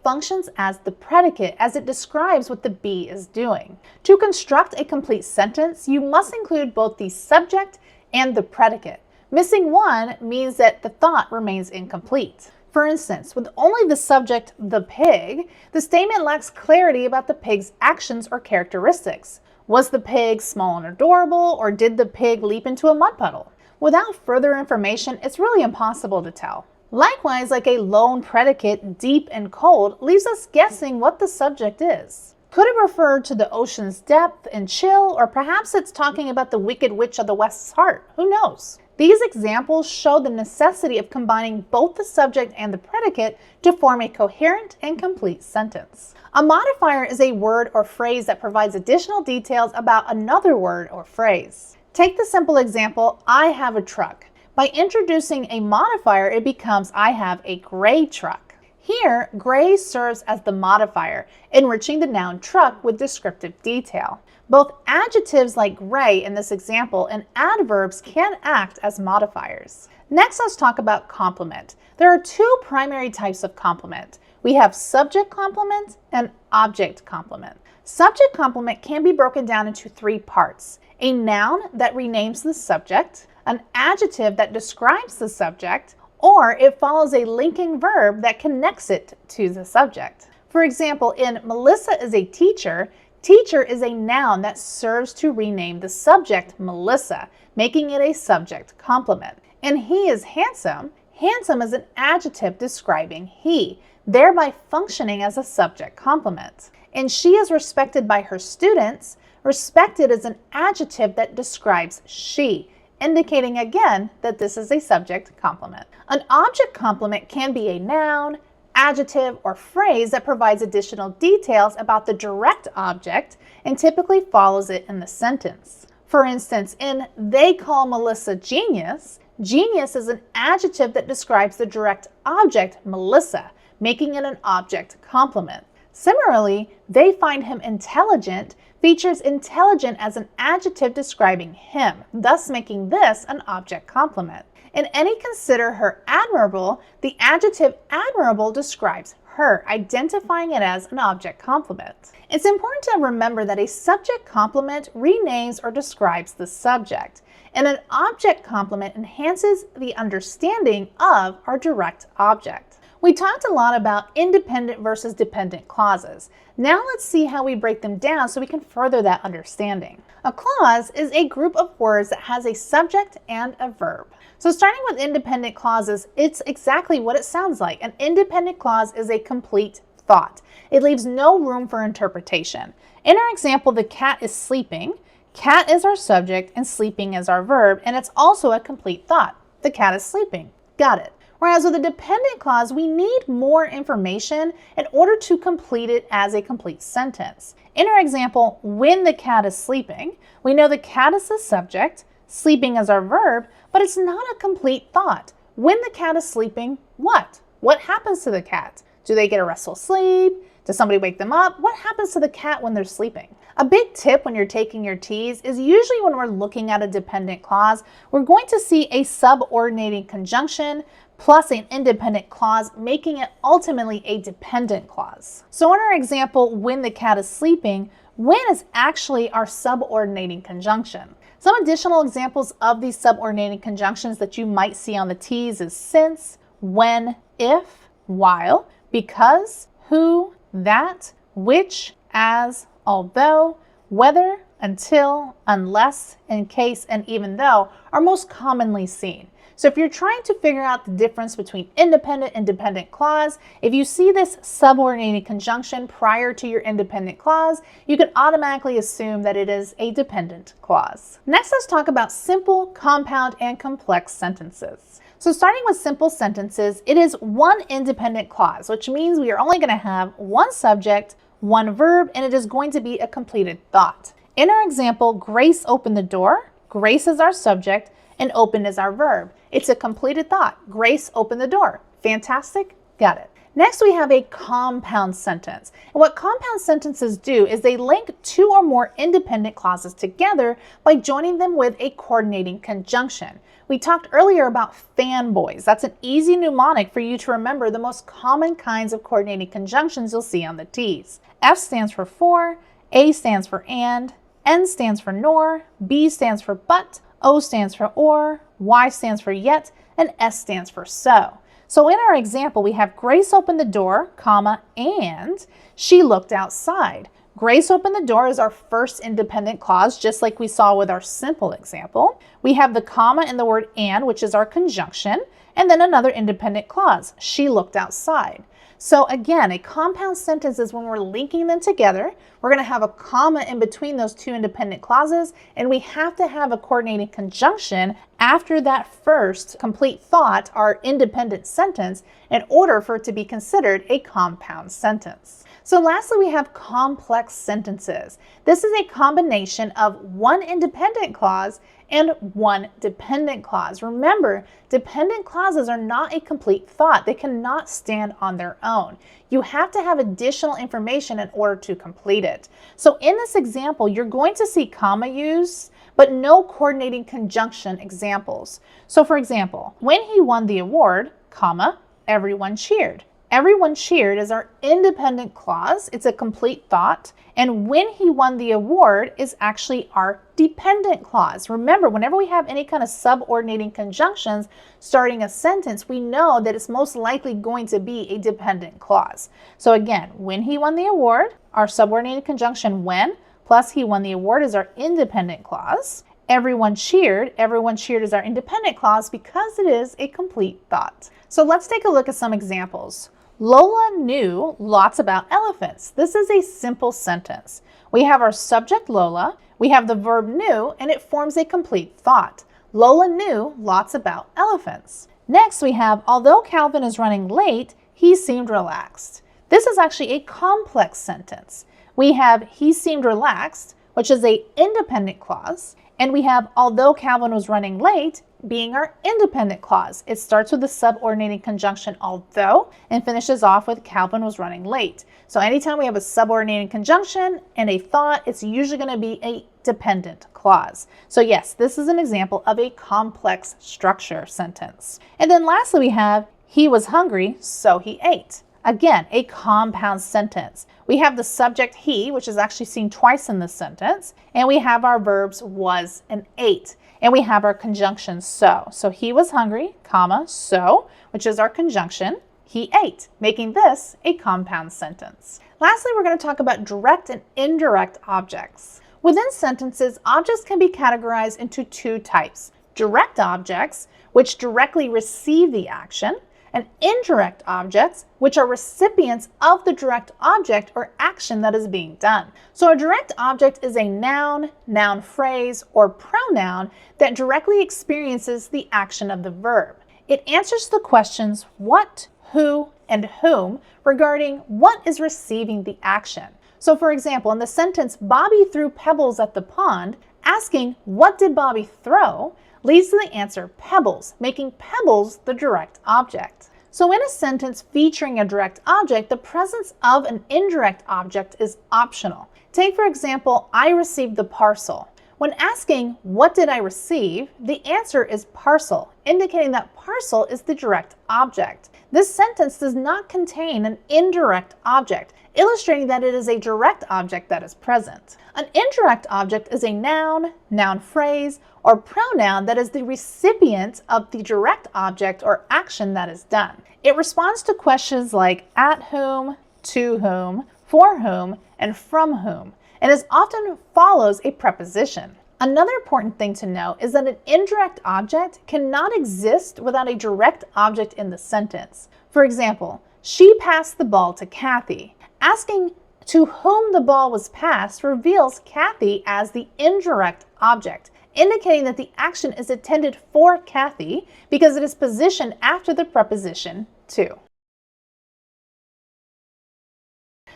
functions as the predicate as it describes what the bee is doing. To construct a complete sentence, you must include both the subject and the predicate. Missing one means that the thought remains incomplete. For instance, with only the subject, the pig, the statement lacks clarity about the pig's actions or characteristics. Was the pig small and adorable, or did the pig leap into a mud puddle? Without further information, it's really impossible to tell. Likewise, like a lone predicate, deep and cold, leaves us guessing what the subject is. Could it refer to the ocean's depth and chill, or perhaps it's talking about the wicked witch of the West's heart? Who knows? These examples show the necessity of combining both the subject and the predicate to form a coherent and complete sentence. A modifier is a word or phrase that provides additional details about another word or phrase. Take the simple example, I have a truck. By introducing a modifier, it becomes I have a gray truck. Here, gray serves as the modifier, enriching the noun truck with descriptive detail. Both adjectives like gray in this example and adverbs can act as modifiers. Next, let's talk about complement. There are two primary types of complement. We have subject complement and object complement. Subject complement can be broken down into three parts: a noun that renames the subject, an adjective that describes the subject, or it follows a linking verb that connects it to the subject. For example, in Melissa is a teacher, teacher is a noun that serves to rename the subject Melissa, making it a subject complement. And he is handsome, handsome is an adjective describing he, thereby functioning as a subject complement. And she is respected by her students, respected is an adjective that describes she, indicating again that this is a subject complement. An object complement can be a noun, adjective, or phrase that provides additional details about the direct object and typically follows it in the sentence. For instance, in they call Melissa genius, genius is an adjective that describes the direct object, Melissa, making it an object complement. Similarly, they find him intelligent features intelligent as an adjective describing him, thus making this an object complement. In any consider her admirable, the adjective admirable describes her, identifying it as an object complement. It's important to remember that a subject complement renames or describes the subject, and an object complement enhances the understanding of our direct object. We talked a lot about independent versus dependent clauses. Now let's see how we break them down so we can further that understanding. A clause is a group of words that has a subject and a verb. So starting with independent clauses, it's exactly what it sounds like. An independent clause is a complete thought. It leaves no room for interpretation. In our example, the cat is sleeping. Cat is our subject and sleeping is our verb, and it's also a complete thought. The cat is sleeping. Got it. Whereas with a dependent clause, we need more information in order to complete it as a complete sentence. In our example, when the cat is sleeping, we know the cat is the subject, sleeping is our verb, but it's not a complete thought. When the cat is sleeping, what? What happens to the cat? Do they get a restful sleep? Does somebody wake them up? What happens to the cat when they're sleeping? A big tip when you're taking your TEAS is usually when we're looking at a dependent clause, we're going to see a subordinating conjunction plus an independent clause, making it ultimately a dependent clause. So in our example, when the cat is sleeping, when is actually our subordinating conjunction. Some additional examples of these subordinating conjunctions that you might see on the TEAS is since, when, if, while, because, who, that, which, as, although, whether, until, unless, in case, and even though are most commonly seen. So if you're trying to figure out the difference between independent and dependent clause, if you see this subordinating conjunction prior to your independent clause, you can automatically assume that it is a dependent clause. Next, let's talk about simple, compound, and complex sentences. So starting with simple sentences, it is one independent clause, which means we are only going to have one subject, one verb, and it is going to be a completed thought. In our example, Grace opened the door. Grace is our subject, and open is our verb. It's a completed thought. Grace opened the door. Fantastic? Got it. Next, we have a compound sentence. And what compound sentences do is they link two or more independent clauses together by joining them with a coordinating conjunction. We talked earlier about fanboys. That's an easy mnemonic for you to remember the most common kinds of coordinating conjunctions you'll see on the TEAS. F stands for, A stands for and, N stands for nor, B stands for but, O stands for or, Y stands for yet, and S stands for so. So in our example, we have Grace opened the door, comma, and she looked outside. Grace opened the door is our first independent clause, just like we saw with our simple example. We have the comma in the word and, which is our conjunction, and then another independent clause, she looked outside. So again, a compound sentence is when we're linking them together. We're going to have a comma in between those two independent clauses, and we have to have a coordinating conjunction after that first complete thought, our independent sentence, in order for it to be considered a compound sentence. So lastly, we have complex sentences. This is a combination of one independent clause and one dependent clause. Remember, dependent clauses are not a complete thought. They cannot stand on their own. You have to have additional information in order to complete it. So in this example, you're going to see comma used, but no coordinating conjunction examples. So for example, when he won the award, comma, everyone cheered. Everyone cheered is our independent clause. It's a complete thought. And when he won the award is actually our dependent clause. Remember, whenever we have any kind of subordinating conjunctions starting a sentence, we know that it's most likely going to be a dependent clause. So again, when he won the award, our subordinated conjunction when plus he won the award is our independent clause. Everyone cheered is our independent clause because it is a complete thought. So let's take a look at some examples. Lola knew lots about elephants. This is a simple sentence. We have our subject Lola, we have the verb knew, and it forms a complete thought. Lola knew lots about elephants. Next we have, although Calvin is running late, he seemed relaxed. This is actually a complex sentence. We have he seemed relaxed, which is an independent clause, and we have although Calvin was running late being our independent clause. It starts with the subordinating conjunction although and finishes off with Calvin was running late. So anytime we have a subordinating conjunction and a thought, it's usually going to be a dependent clause. So yes, this is an example of a complex structure sentence. And then lastly we have he was hungry, so he ate. Again, a compound sentence. We have the subject he, which is actually seen twice in this sentence, and we have our verbs was and ate. And we have our conjunction so. So he was hungry, comma, so, which is our conjunction. He ate, making this a compound sentence. Lastly, we're going to talk about direct and indirect objects. Within sentences, objects can be categorized into two types. Direct objects, which directly receive the action, and indirect objects, which are recipients of the direct object or action that is being done. So a direct object is a noun, noun phrase, or pronoun that directly experiences the action of the verb. It answers the questions what, who, and whom regarding what is receiving the action. So for example, in the sentence, Bobby threw pebbles at the pond, asking what did Bobby throw leads to the answer pebbles, making pebbles the direct object. So in a sentence featuring a direct object, the presence of an indirect object is optional. Take for example, I received the parcel. When asking what did I receive, the answer is parcel, indicating that parcel is the direct object. This sentence does not contain an indirect object, illustrating that it is a direct object that is present. An indirect object is a noun, noun phrase, or pronoun that is the recipient of the direct object or action that is done. It responds to questions like at whom, to whom, for whom, and from whom, and is often follows a preposition. Another important thing to know is that an indirect object cannot exist without a direct object in the sentence. For example, she passed the ball to Kathy. Asking to whom the ball was passed reveals Kathy as the indirect object, indicating that the action is intended for Kathy because it is positioned after the preposition to.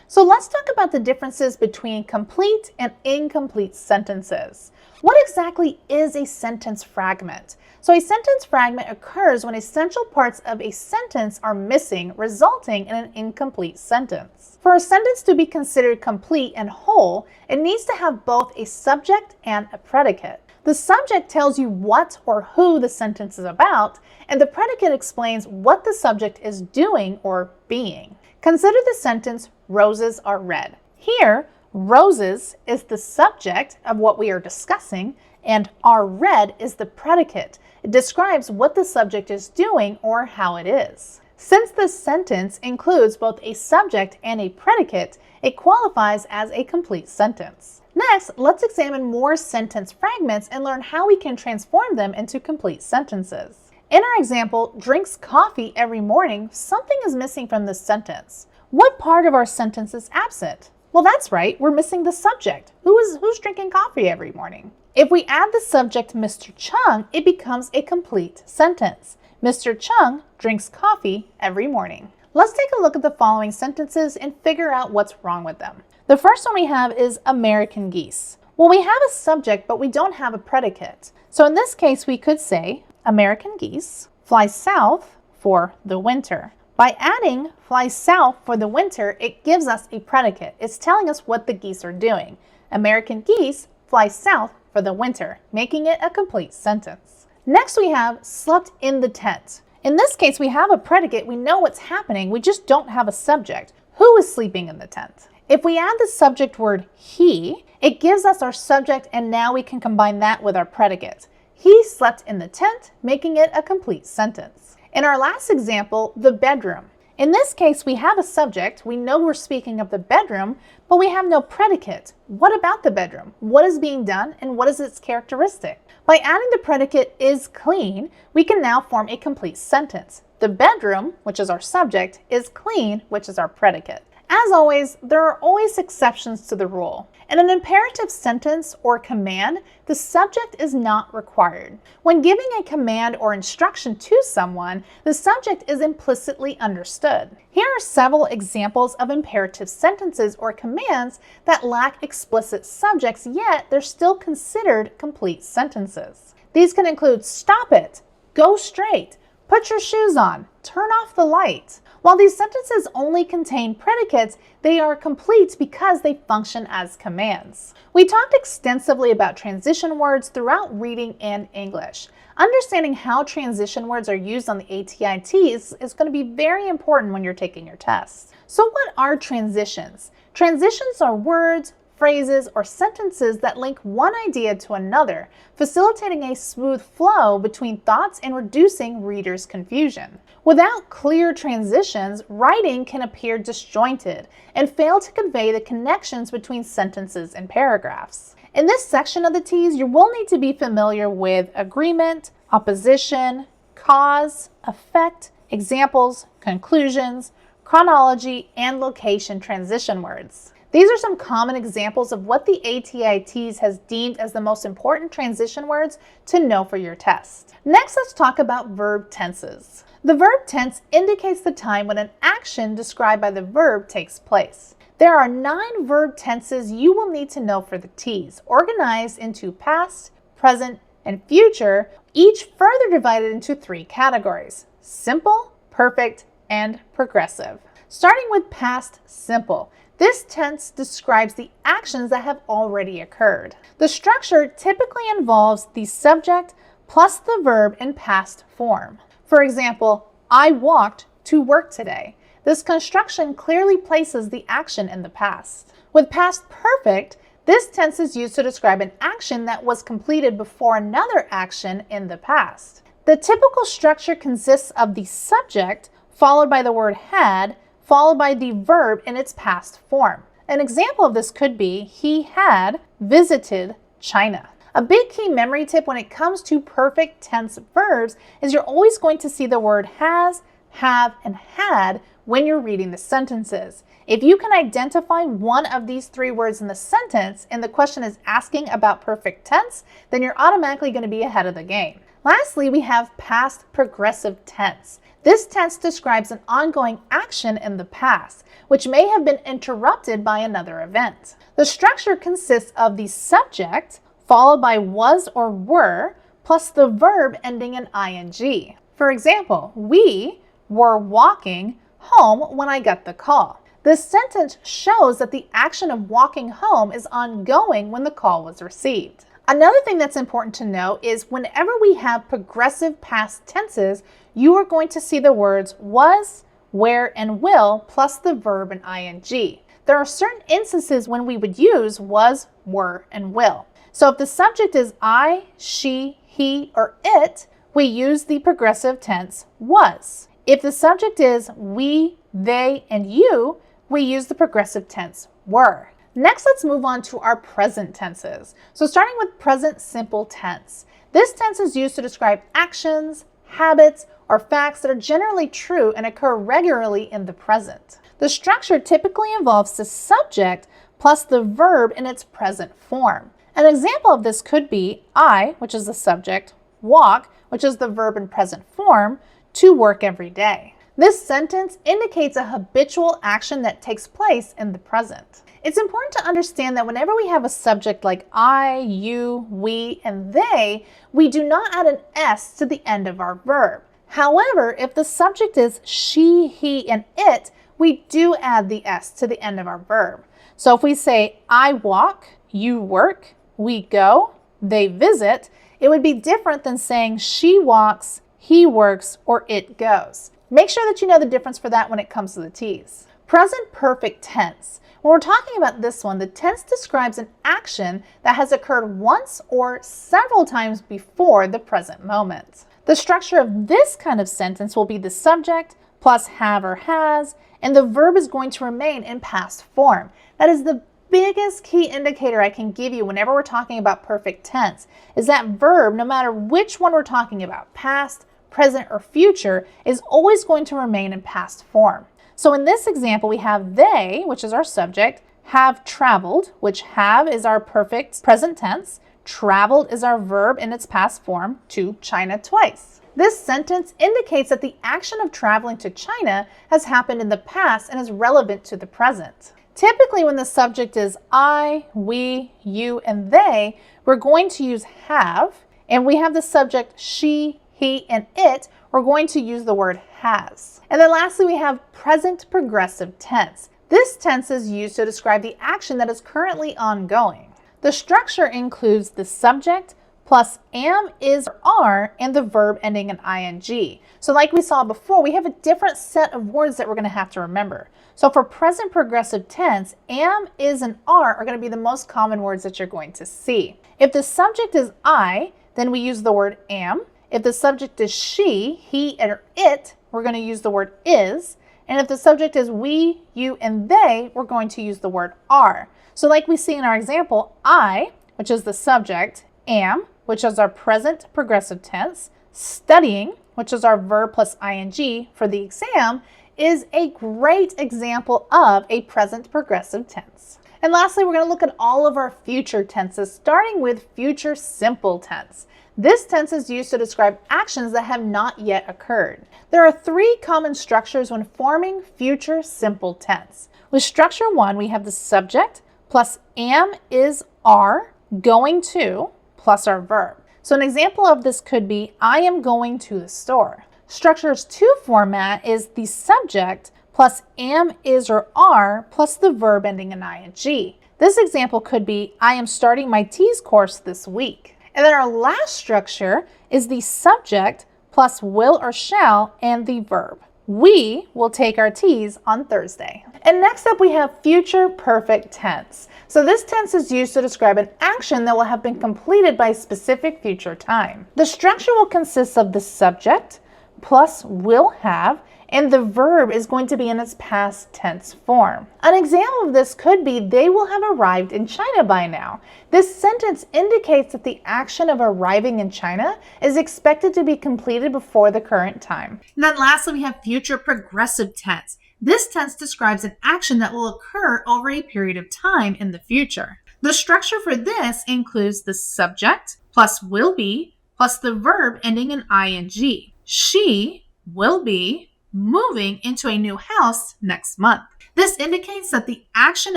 So let's talk about the differences between complete and incomplete sentences. What exactly is a sentence fragment? So a sentence fragment occurs when essential parts of a sentence are missing, resulting in an incomplete sentence. For a sentence to be considered complete and whole, it needs to have both a subject and a predicate. The subject tells you what or who the sentence is about, and the predicate explains what the subject is doing or being. Consider the sentence, roses are red. Here, roses is the subject of what we are discussing, and are red is the predicate. It describes what the subject is doing or how it is. Since this sentence includes both a subject and a predicate, it qualifies as a complete sentence. Next, let's examine more sentence fragments and learn how we can transform them into complete sentences. In our example, drinks coffee every morning, something is missing from this sentence. What part of our sentence is absent? Well, that's right, we're missing the subject. Who's drinking coffee every morning? If we add the subject Mr. Cheung, it becomes a complete sentence. Mr. Cheung drinks coffee every morning. Let's take a look at the following sentences and figure out what's wrong with them. The first one we have is American geese. Well, we have a subject, but we don't have a predicate. So in this case, we could say, American geese fly south for the winter. By adding fly south for the winter, it gives us a predicate. It's telling us what the geese are doing. American geese fly south for the winter, making it a complete sentence. Next we have slept in the tent. In this case, we have a predicate, we know what's happening, we just don't have a subject. Who is sleeping in the tent? If we add the subject word he, it gives us our subject, and now we can combine that with our predicate. He slept in the tent, making it a complete sentence. In our last example, the bedroom. In this case, we have a subject, we know we're speaking of the bedroom, but we have no predicate. What about the bedroom? What is being done and what is its characteristic? By adding the predicate is clean, we can now form a complete sentence. The bedroom, which is our subject, is clean, which is our predicate. As always, there are always exceptions to the rule. In an imperative sentence or command, the subject is not required. When giving a command or instruction to someone, the subject is implicitly understood. Here are several examples of imperative sentences or commands that lack explicit subjects, yet they're still considered complete sentences. These can include stop it, go straight, put your shoes on, turn off the light. While these sentences only contain predicates, they are complete because they function as commands. We talked extensively about transition words throughout reading and English. Understanding how transition words are used on the ATI TEAS is going to be very important when you're taking your test. So what are transitions? Transitions are words, phrases, or sentences that link one idea to another, facilitating a smooth flow between thoughts and reducing readers' confusion. Without clear transitions, writing can appear disjointed and fail to convey the connections between sentences and paragraphs. In this section of the TEAS, you will need to be familiar with agreement, opposition, cause, effect, examples, conclusions, chronology, and location transition words. These are some common examples of what the ATI TEAS has deemed as the most important transition words to know for your test. Next, let's talk about verb tenses. The verb tense indicates the time when an action described by the verb takes place. There are 9 verb tenses you will need to know for the TEAS, organized into past, present, and future, each further divided into 3 categories: simple, perfect, and progressive. Starting with past simple. This tense describes the actions that have already occurred. The structure typically involves the subject plus the verb in past form. For example, I walked to work today. This construction clearly places the action in the past. With past perfect, this tense is used to describe an action that was completed before another action in the past. The typical structure consists of the subject followed by the word had, followed by the verb in its past form. An example of this could be, he had visited China. A big key memory tip when it comes to perfect tense verbs is you're always going to see the word has, have, and had when you're reading the sentences. If you can identify one of these 3 words in the sentence and the question is asking about perfect tense, then you're automatically going to be ahead of the game. Lastly, we have past progressive tense. This tense describes an ongoing action in the past, which may have been interrupted by another event. The structure consists of the subject, followed by was or were, plus the verb ending in ing. For example, we were walking home when I got the call. This sentence shows that the action of walking home is ongoing when the call was received. Another thing that's important to know is whenever we have progressive past tenses, you are going to see the words was, were, and will plus the verb and ing. There are certain instances when we would use was, were, and will. So if the subject is I, she, he, or it, we use the progressive tense was. If the subject is we, they, and you, we use the progressive tense were. Next, let's move on to our present tenses. So starting with present simple tense. This tense is used to describe actions, habits, or facts that are generally true and occur regularly in the present. The structure typically involves the subject plus the verb in its present form. An example of this could be I, which is the subject, walk, which is the verb in present form, to work every day. This sentence indicates a habitual action that takes place in the present. It's important to understand that whenever we have a subject like I, you, we, and they, we do not add an S to the end of our verb. However, if the subject is she, he, and it, we do add the S to the end of our verb. So if we say I walk, you work, we go, they visit, it would be different than saying she walks, he works, or it goes. Make sure that you know the difference for that when it comes to the T's. Present perfect tense. When we're talking about this one, the tense describes an action that has occurred once or several times before the present moment. The structure of this kind of sentence will be the subject plus have or has, and the verb is going to remain in past form. That is the biggest key indicator I can give you whenever we're talking about perfect tense, is that verb, no matter which one we're talking about, past, present, or future, is always going to remain in past form. So in this example, we have they, which is our subject, have traveled, which have is our perfect present tense, traveled is our verb in its past form, to China twice. This sentence indicates that the action of traveling to China has happened in the past and is relevant to the present. Typically, when the subject is I, we, you, and they, we're going to use have, and we have the subject she, he, and it, we're going to use the word has. And then lastly, we have present progressive tense. This tense is used to describe the action that is currently ongoing. The structure includes the subject plus am, is, or are, and the verb ending in ing. So like we saw before, we have a different set of words that we're going to have to remember. So for present progressive tense, am, is, and are going to be the most common words that you're going to see. If the subject is I, then we use the word am. If the subject is she, he, or it, we're going to use the word is. And if the subject is we, you, and they, we're going to use the word are. So like we see in our example, I, which is the subject, am, which is our present progressive tense, studying, which is our verb plus ing for the exam, is a great example of a present progressive tense. And lastly, we're going to look at all of our future tenses, starting with future simple tense. This tense is used to describe actions that have not yet occurred. There are three common structures when forming future simple tense. With structure one, we have the subject plus am, is, are, going to, plus our verb. So an example of this could be, I am going to the store. Structures 2 format is the subject plus am, is, or are plus the verb ending in ing. This example could be, I am starting my TEAS course this week. And then our last structure is the subject plus will or shall and the verb. We will take our TEAS on Thursday. And next up we have future perfect tense. So this tense is used to describe an action that will have been completed by a specific future time. The structure will consist of the subject plus will have, and the verb is going to be in its past tense form. An example of this could be, they will have arrived in China by now. This sentence indicates that the action of arriving in China is expected to be completed before the current time. And then lastly, we have future progressive tense. This tense describes an action that will occur over a period of time in the future. The structure for this includes the subject plus will be plus the verb ending in ing. She will be moving into a new house next month. This indicates that the action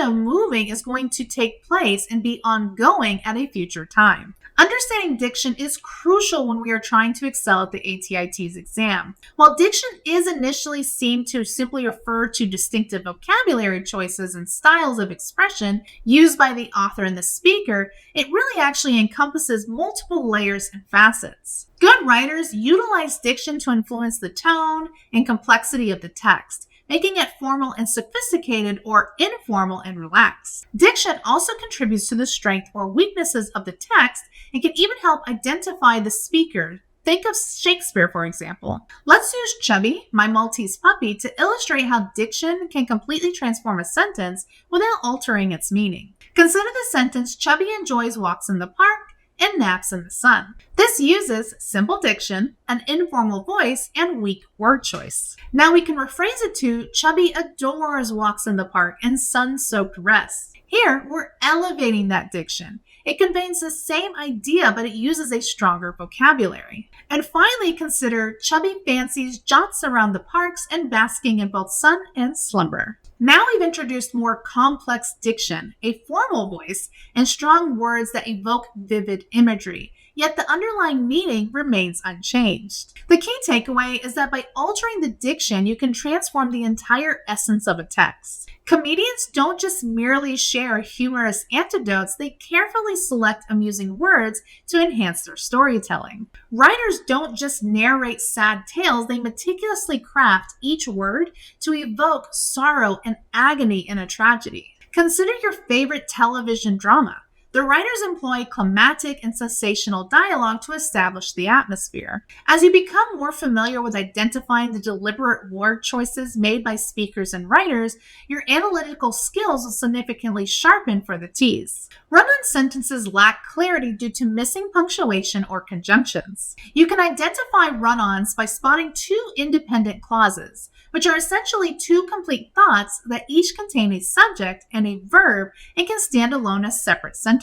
of moving is going to take place and be ongoing at a future time. Understanding diction is crucial when we are trying to excel at the ATI TEAS exam. While diction is initially seen to simply refer to distinctive vocabulary choices and styles of expression used by the author and the speaker, it really actually encompasses multiple layers and facets. Good writers utilize diction to influence the tone and complexity of the text, making it formal and sophisticated or informal and relaxed. Diction also contributes to the strength or weaknesses of the text and can even help identify the speaker. Think of Shakespeare, for example. Let's use Chubby, my Maltese puppy, to illustrate how diction can completely transform a sentence without altering its meaning. Consider the sentence, Chubby enjoys walks in the park and naps in the sun. This uses simple diction, an informal voice, and weak word choice. Now we can rephrase it to, Chubby adores walks in the park and sun-soaked rests. Here, we're elevating that diction. It conveys the same idea, but it uses a stronger vocabulary. And finally, consider Chubby fancies jaunts around the parks and basking in both sun and slumber. Now we've introduced more complex diction, a formal voice, and strong words that evoke vivid imagery. yet the underlying meaning remains unchanged. The key takeaway is that by altering the diction, you can transform the entire essence of a text. Comedians don't just merely share humorous anecdotes, they carefully select amusing words to enhance their storytelling. Writers don't just narrate sad tales, they meticulously craft each word to evoke sorrow and agony in a tragedy. Consider your favorite television drama. The writers employ climactic and sensational dialogue to establish the atmosphere. As you become more familiar with identifying the deliberate word choices made by speakers and writers, your analytical skills will significantly sharpen for the teas. Run-on sentences lack clarity due to missing punctuation or conjunctions. You can identify run-ons by spotting two independent clauses, which are essentially two complete thoughts that each contain a subject and a verb and can stand alone as separate sentences.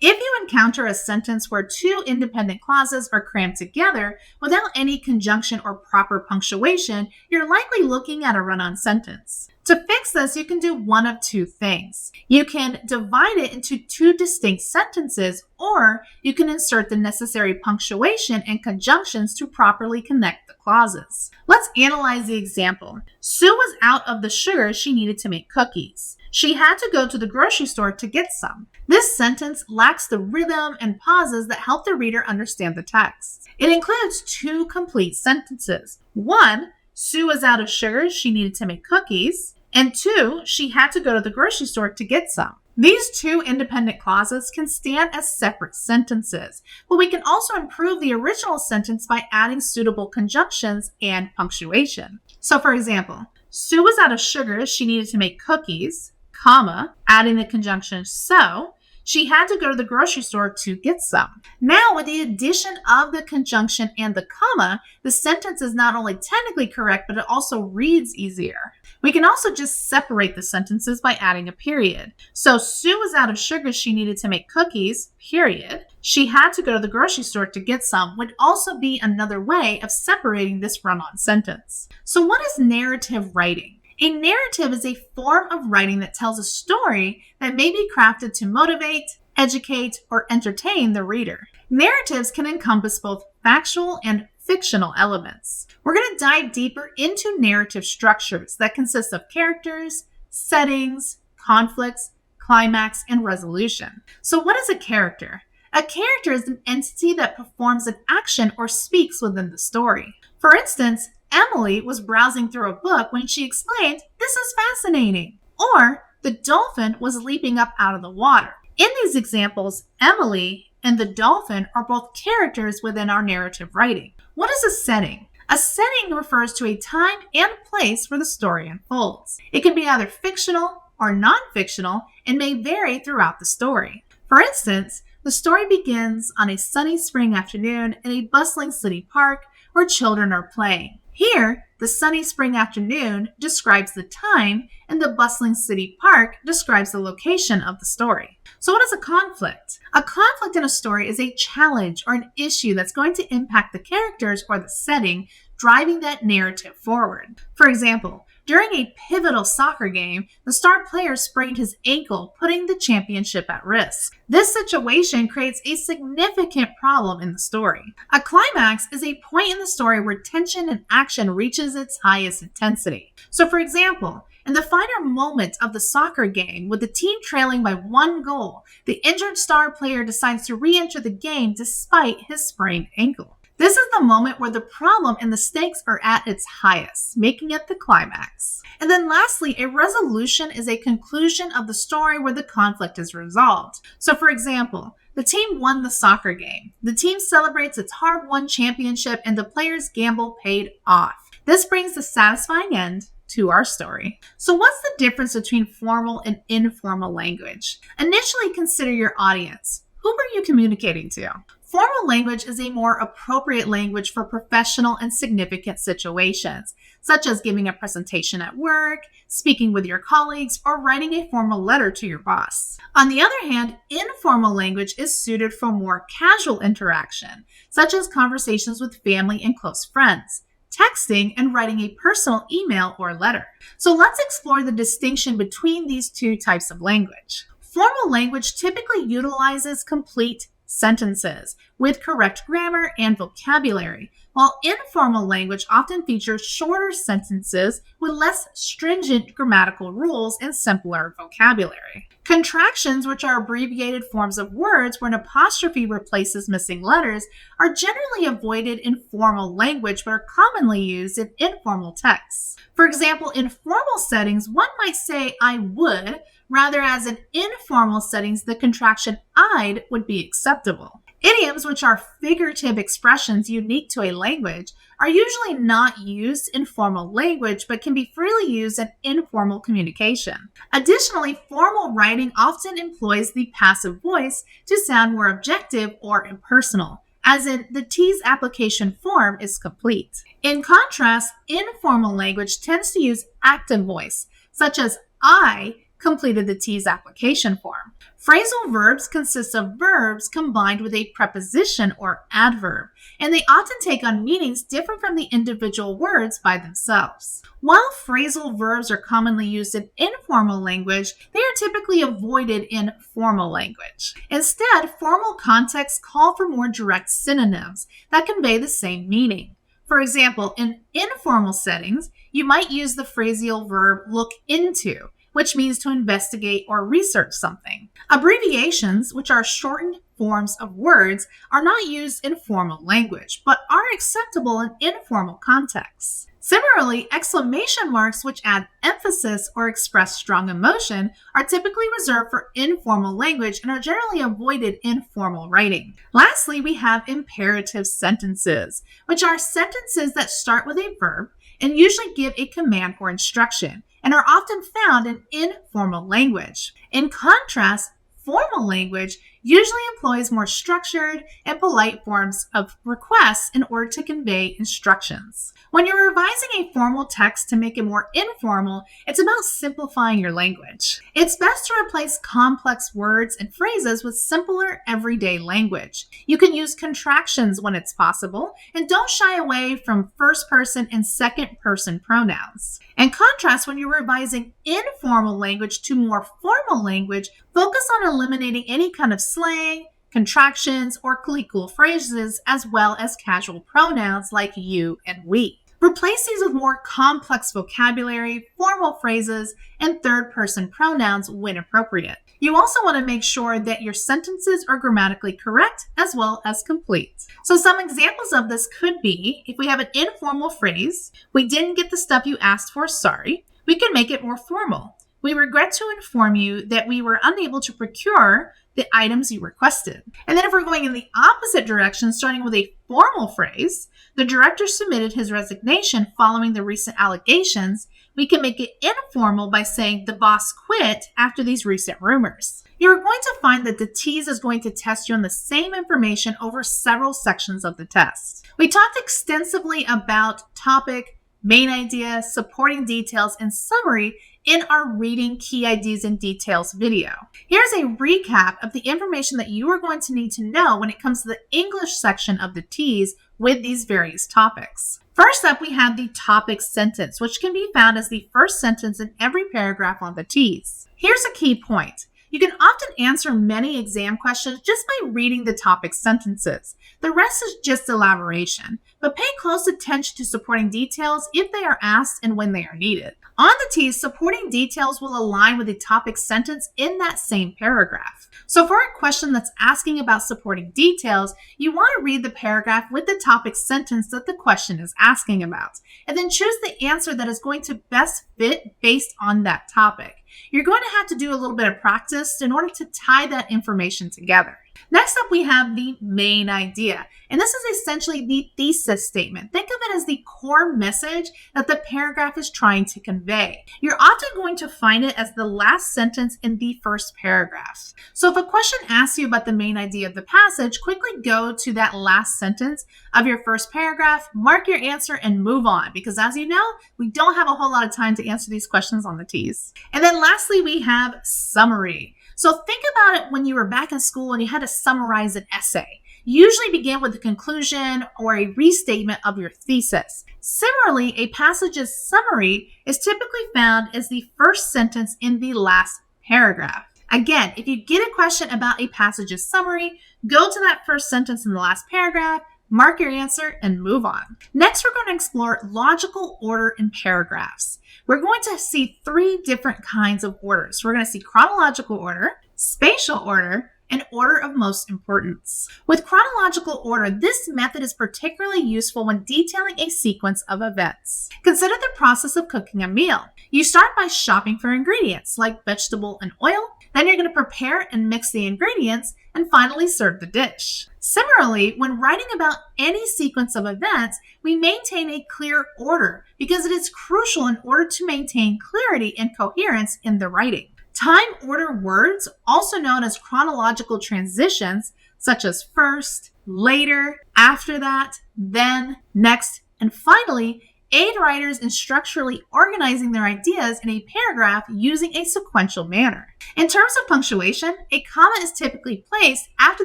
If you encounter a sentence where two independent clauses are crammed together without any conjunction or proper punctuation, you're likely looking at a run-on sentence. To fix this, you can do one of two things. You can divide it into two distinct sentences, or you can insert the necessary punctuation and conjunctions to properly connect the clauses. Let's analyze the example. Sue was out of the sugar she needed to make cookies. She had to go to the grocery store to get some. This sentence lacks the rhythm and pauses that help the reader understand the text. It includes two complete sentences. One, Sue was out of sugar she needed to make cookies. And two, she had to go to the grocery store to get some. These two independent clauses can stand as separate sentences, but we can also improve the original sentence by adding suitable conjunctions and punctuation. So for example, Sue was out of sugar she needed to make cookies, comma, adding the conjunction so, she had to go to the grocery store to get some. Now, with the addition of the conjunction and the comma, the sentence is not only technically correct, but it also reads easier. We can also just separate the sentences by adding a period. So, Sue was out of sugar she needed to make cookies, period. She had to go to the grocery store to get some would also be another way of separating this run-on sentence. So, what is narrative writing? A narrative is a form of writing that tells a story that may be crafted to motivate, educate, or entertain the reader. Narratives can encompass both factual and fictional elements. We're going to dive deeper into narrative structures that consist of characters, settings, conflicts, climax, and resolution. So what is a character? A character is an entity that performs an action or speaks within the story. For instance, Emily was browsing through a book when she exclaimed, "This is fascinating!" Or, the dolphin was leaping up out of the water. In these examples, Emily and the dolphin are both characters within our narrative writing. What is a setting? A setting refers to a time and place where the story unfolds. It can be either fictional or non-fictional and may vary throughout the story. For instance, the story begins on a sunny spring afternoon in a bustling city park where children are playing. Here, the sunny spring afternoon describes the time, and the bustling city park describes the location of the story. So what is a conflict? A conflict in a story is a challenge or an issue that's going to impact the characters or the setting, driving that narrative forward. For example, during a pivotal soccer game, the star player sprained his ankle, putting the championship at risk. This situation creates a significant problem in the story. A climax is a point in the story where tension and action reaches its highest intensity. So for example, in the final moment of the soccer game, with the team trailing by 1 goal, the injured star player decides to re-enter the game despite his sprained ankle. This is the moment where the problem and the stakes are at its highest, making it the climax. And then lastly, a resolution is a conclusion of the story where the conflict is resolved. So for example, the team won the soccer game. The team celebrates its hard-won championship and the players' gamble paid off. This brings a satisfying end to our story. So what's the difference between formal and informal language? Initially consider your audience. Who are you communicating to? Formal language is a more appropriate language for professional and significant situations, such as giving a presentation at work, speaking with your colleagues, or writing a formal letter to your boss. On the other hand, informal language is suited for more casual interaction, such as conversations with family and close friends, texting, and writing a personal email or letter. So let's explore the distinction between these two types of language. Formal language typically utilizes complete sentences with correct grammar and vocabulary, while informal language often features shorter sentences with less stringent grammatical rules and simpler vocabulary. Contractions, which are abbreviated forms of words where an apostrophe replaces missing letters, are generally avoided in formal language but are commonly used in informal texts. For example, in formal settings, one might say "I would," rather as in informal settings, the contraction "I'd" would be acceptable. Idioms, which are figurative expressions unique to a language, are usually not used in formal language but can be freely used in informal communication. Additionally, formal writing often employs the passive voice to sound more objective or impersonal, as in "the TEAS application form is complete." In contrast, informal language tends to use active voice, such as "I completed the TEAS application form." Phrasal verbs consist of verbs combined with a preposition or adverb, and they often take on meanings different from the individual words by themselves. While phrasal verbs are commonly used in informal language, they are typically avoided in formal language. Instead, formal contexts call for more direct synonyms that convey the same meaning. For example, in informal settings, you might use the phrasal verb "look into," which means to investigate or research something. Abbreviations, which are shortened forms of words, are not used in formal language, but are acceptable in informal contexts. Similarly, exclamation marks, which add emphasis or express strong emotion, are typically reserved for informal language and are generally avoided in formal writing. Lastly, we have imperative sentences, which are sentences that start with a verb and usually give a command or instruction, and are often found in informal language. In contrast, formal language usually employs more structured and polite forms of requests in order to convey instructions. When you're revising a formal text to make it more informal, it's about simplifying your language. It's best to replace complex words and phrases with simpler everyday language. You can use contractions when it's possible, and don't shy away from first person and second person pronouns. In contrast, when you're revising informal language to more formal language, focus on eliminating any kind of slang, contractions, or colloquial phrases, as well as casual pronouns like you and we. Replace these with more complex vocabulary, formal phrases, and third-person pronouns when appropriate. You also want to make sure that your sentences are grammatically correct as well as complete. So some examples of this could be, if we have an informal phrase, "We didn't get the stuff you asked for, sorry," we can make it more formal. "We regret to inform you that we were unable to procure the items you requested." And then if we're going in the opposite direction, starting with a formal phrase, "The director submitted his resignation following the recent allegations," we can make it informal by saying, "The boss quit after these recent rumors." You're going to find that the TEAS is going to test you on the same information over several sections of the test. We talked extensively about topic, main idea, supporting details, and summary in our Reading Key Ideas and Details video. Here's a recap of the information that you are going to need to know when it comes to the English section of the TEAS with these various topics. First up, we have the topic sentence, which can be found as the first sentence in every paragraph on the TEAS. Here's a key point. You can often answer many exam questions just by reading the topic sentences. The rest is just elaboration, but pay close attention to supporting details if they are asked and when they are needed. On the TEAS, supporting details will align with the topic sentence in that same paragraph. So for a question that's asking about supporting details, you want to read the paragraph with the topic sentence that the question is asking about, and then choose the answer that is going to best fit based on that topic. You're going to have to do a little bit of practice in order to tie that information together. Next up, we have the main idea, and this is essentially the thesis statement. Think of it as the core message that the paragraph is trying to convey. You're often going to find it as the last sentence in the first paragraph. So if a question asks you about the main idea of the passage, quickly go to that last sentence of your first paragraph, mark your answer, and move on, because as you know, we don't have a whole lot of time to answer these questions on the TEAS. And then lastly, we have summary. So think about it when you were back in school and you had to summarize an essay. You usually begin with a conclusion or a restatement of your thesis. Similarly, a passage's summary is typically found as the first sentence in the last paragraph. Again, if you get a question about a passage's summary, go to that first sentence in the last paragraph, mark your answer, and move on. Next, we're going to explore logical order in paragraphs. We're going to see 3 different kinds of orders. We're going to see chronological order, spatial order, and order of most importance. With chronological order, this method is particularly useful when detailing a sequence of events. Consider the process of cooking a meal. You start by shopping for ingredients like vegetable and oil, then you're going to prepare and mix the ingredients, and finally serve the dish. Similarly, when writing about any sequence of events, we maintain a clear order because it is crucial in order to maintain clarity and coherence in the writing. Time order words, also known as chronological transitions, such as first, later, after that, then, next, and finally, aid writers in structurally organizing their ideas in a paragraph using a sequential manner. In terms of punctuation, a comma is typically placed after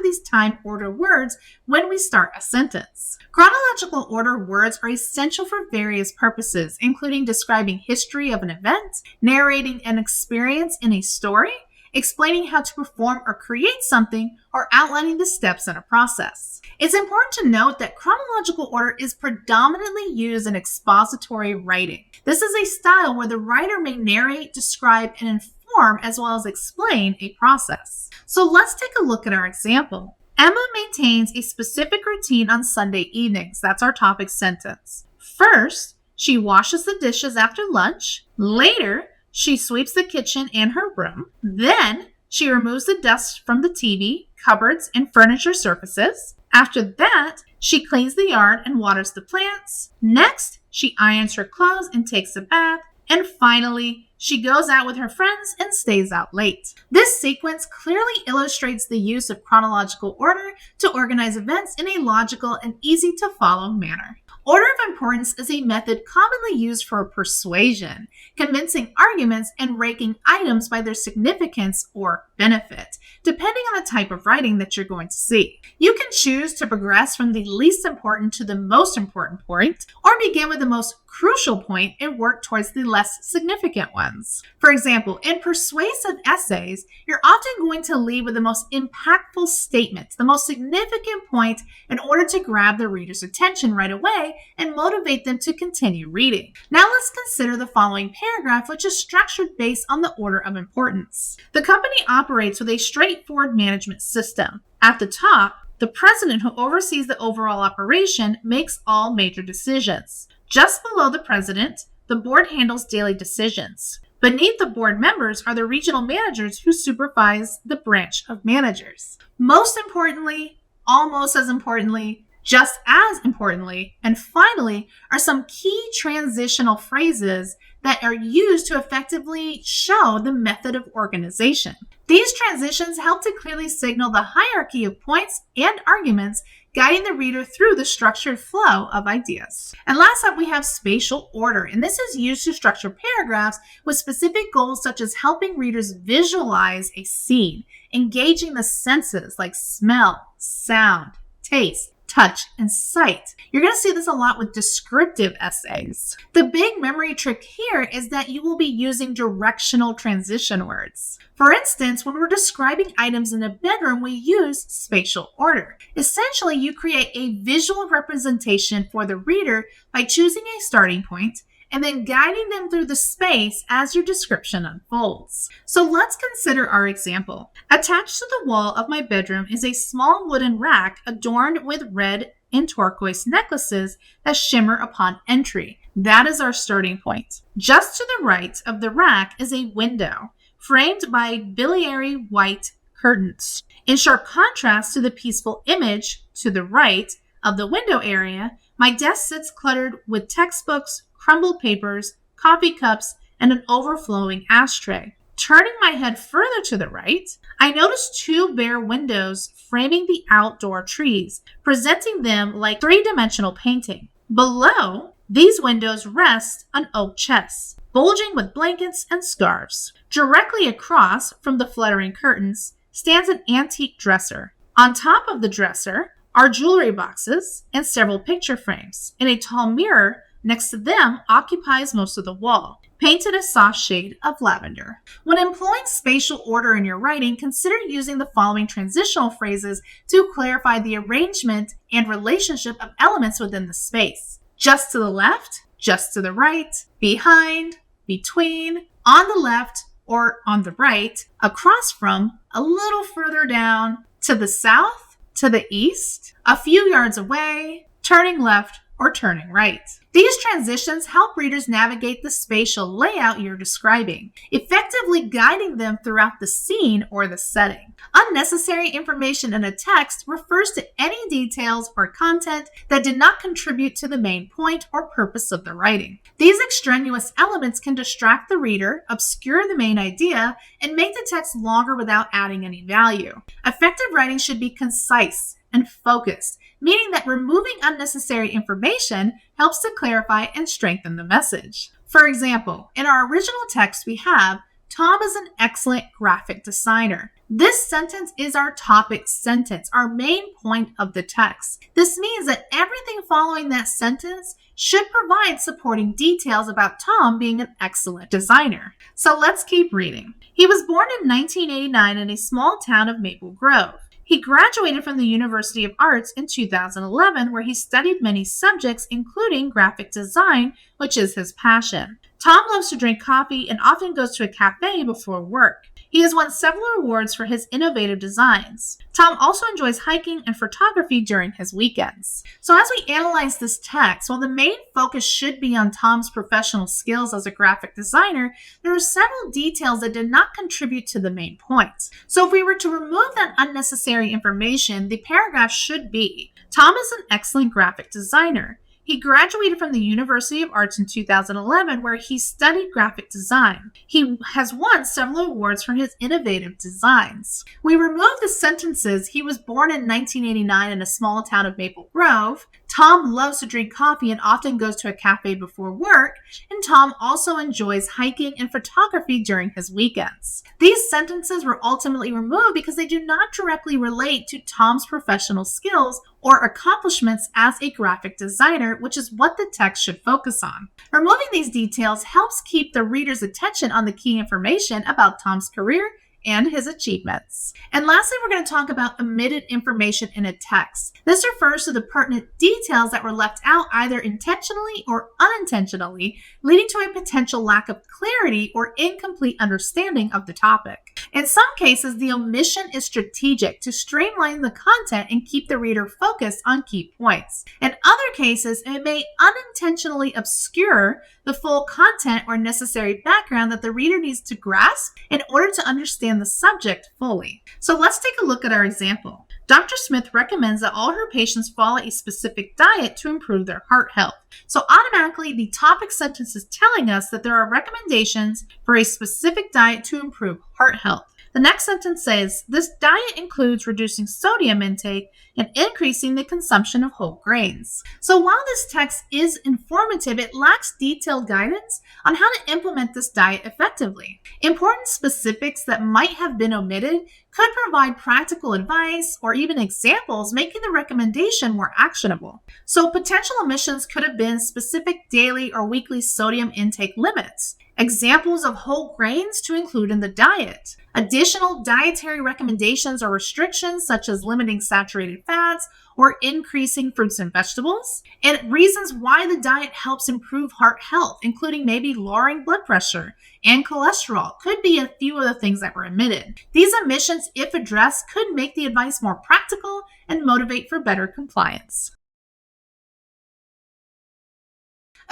these time order words when we start a sentence. Chronological order words are essential for various purposes, including describing history of an event, narrating an experience in a story, explaining how to perform or create something, or outlining the steps in a process. It's important to note that chronological order is predominantly used in expository writing. This is a style where the writer may narrate, describe, and inform as well as explain a process. So let's take a look at our example. Emma maintains a specific routine on Sunday evenings. That's our topic sentence. First, she washes the dishes after lunch. Later, she sweeps the kitchen and her room. Then, she removes the dust from the TV, cupboards, and furniture surfaces. After that, she cleans the yard and waters the plants. Next, she irons her clothes and takes a bath. And finally, she goes out with her friends and stays out late. This sequence clearly illustrates the use of chronological order to organize events in a logical and easy-to-follow manner. Order of importance is a method commonly used for persuasion, convincing arguments, and ranking items by their significance or benefit, depending on the type of writing that you're going to see. You can choose to progress from the least important to the most important point, or begin with the most crucial point and work towards the less significant ones. For example, in persuasive essays, you're often going to lead with the most impactful statement, the most significant point, in order to grab the reader's attention right away and motivate them to continue reading. Now let's consider the following paragraph, which is structured based on the order of importance. The company operates with a straightforward management system. At the top, the president, who oversees the overall operation, makes all major decisions. Just below the president, the board handles daily decisions. Beneath the board members are the regional managers who supervise the branch of managers. Most importantly, almost as importantly, just as importantly, and finally, are some key transitional phrases that are used to effectively show the method of organization. These transitions help to clearly signal the hierarchy of points and arguments, guiding the reader through the structured flow of ideas. And last up, we have spatial order, and this is used to structure paragraphs with specific goals such as helping readers visualize a scene, engaging the senses like smell, sound, taste, touch, and sight. You're going to see this a lot with descriptive essays. The big memory trick here is that you will be using directional transition words. For instance, when we're describing items in a bedroom, we use spatial order. Essentially, you create a visual representation for the reader by choosing a starting point and then guiding them through the space as your description unfolds. So let's consider our example. Attached to the wall of my bedroom is a small wooden rack adorned with red and turquoise necklaces that shimmer upon entry. That is our starting point. Just to the right of the rack is a window framed by biliary white curtains. In sharp contrast to the peaceful image to the right of the window area, my desk sits cluttered with textbooks, crumbled papers, coffee cups, and an overflowing ashtray. Turning my head further to the right, I notice 2 bare windows framing the outdoor trees, presenting them like 3-dimensional painting. Below, these windows rest on oak chests, bulging with blankets and scarves. Directly across from the fluttering curtains stands an antique dresser. On top of the dresser are jewelry boxes and several picture frames, and a tall mirror next to them occupies most of the wall. painted a soft shade of lavender. When employing spatial order in your writing, consider using the following transitional phrases to clarify the arrangement and relationship of elements within the space. Just to the left, just to the right, behind, between, on the left or on the right, across from, a little further down, to the south, to the east, a few yards away, turning left or turning right. These transitions help readers navigate the spatial layout you're describing, effectively guiding them throughout the scene or the setting. Unnecessary information in a text refers to any details or content that did not contribute to the main point or purpose of the writing. These extraneous elements can distract the reader, obscure the main idea, and make the text longer without adding any value. Effective writing should be concise and focused, meaning that removing unnecessary information helps to clarify and strengthen the message. For example, in our original text we have, Tom is an excellent graphic designer. This sentence is our topic sentence, our main point of the text. This means that everything following that sentence should provide supporting details about Tom being an excellent designer. So let's keep reading. He was born in 1989 in a small town of Maple Grove. He graduated from the University of Arts in 2011, where he studied many subjects, including graphic design, which is his passion. Tom loves to drink coffee and often goes to a cafe before work. He has won several awards for his innovative designs. Tom also enjoys hiking and photography during his weekends. So as we analyze this text, while the main focus should be on Tom's professional skills as a graphic designer, there are several details that did not contribute to the main point. So if we were to remove that unnecessary information, the paragraph should be, Tom is an excellent graphic designer. He graduated from the University of Arts in 2011, where he studied graphic design. He has won several awards for his innovative designs. We remove the sentences, he was born in 1989 in a small town of Maple Grove, Tom loves to drink coffee and often goes to a cafe before work, and Tom also enjoys hiking and photography during his weekends. These sentences were ultimately removed because they do not directly relate to Tom's professional skills or accomplishments as a graphic designer, which is what the text should focus on. Removing these details helps keep the reader's attention on the key information about Tom's career and his achievements. And lastly, we're going to talk about omitted information in a text. This refers to the pertinent details that were left out either intentionally or unintentionally, leading to a potential lack of clarity or incomplete understanding of the topic. In some cases, the omission is strategic to streamline the content and keep the reader focused on key points. In other cases, it may unintentionally obscure the full content or necessary background that the reader needs to grasp in order to understand the subject fully. So let's take a look at our example. Dr. Smith recommends that all her patients follow a specific diet to improve their heart health. So automatically, the topic sentence is telling us that there are recommendations for a specific diet to improve heart health. The next sentence says, this diet includes reducing sodium intake and increasing the consumption of whole grains. So while this text is informative, it lacks detailed guidance on how to implement this diet effectively. Important specifics that might have been omitted could provide practical advice or even examples, making the recommendation more actionable. So potential omissions could have been specific daily or weekly sodium intake limits, examples of whole grains to include in the diet, additional dietary recommendations or restrictions such as limiting saturated fats or increasing fruits and vegetables, and reasons why the diet helps improve heart health, including maybe lowering blood pressure and cholesterol, could be a few of the things that were omitted. These omissions, if addressed, could make the advice more practical and motivate for better compliance.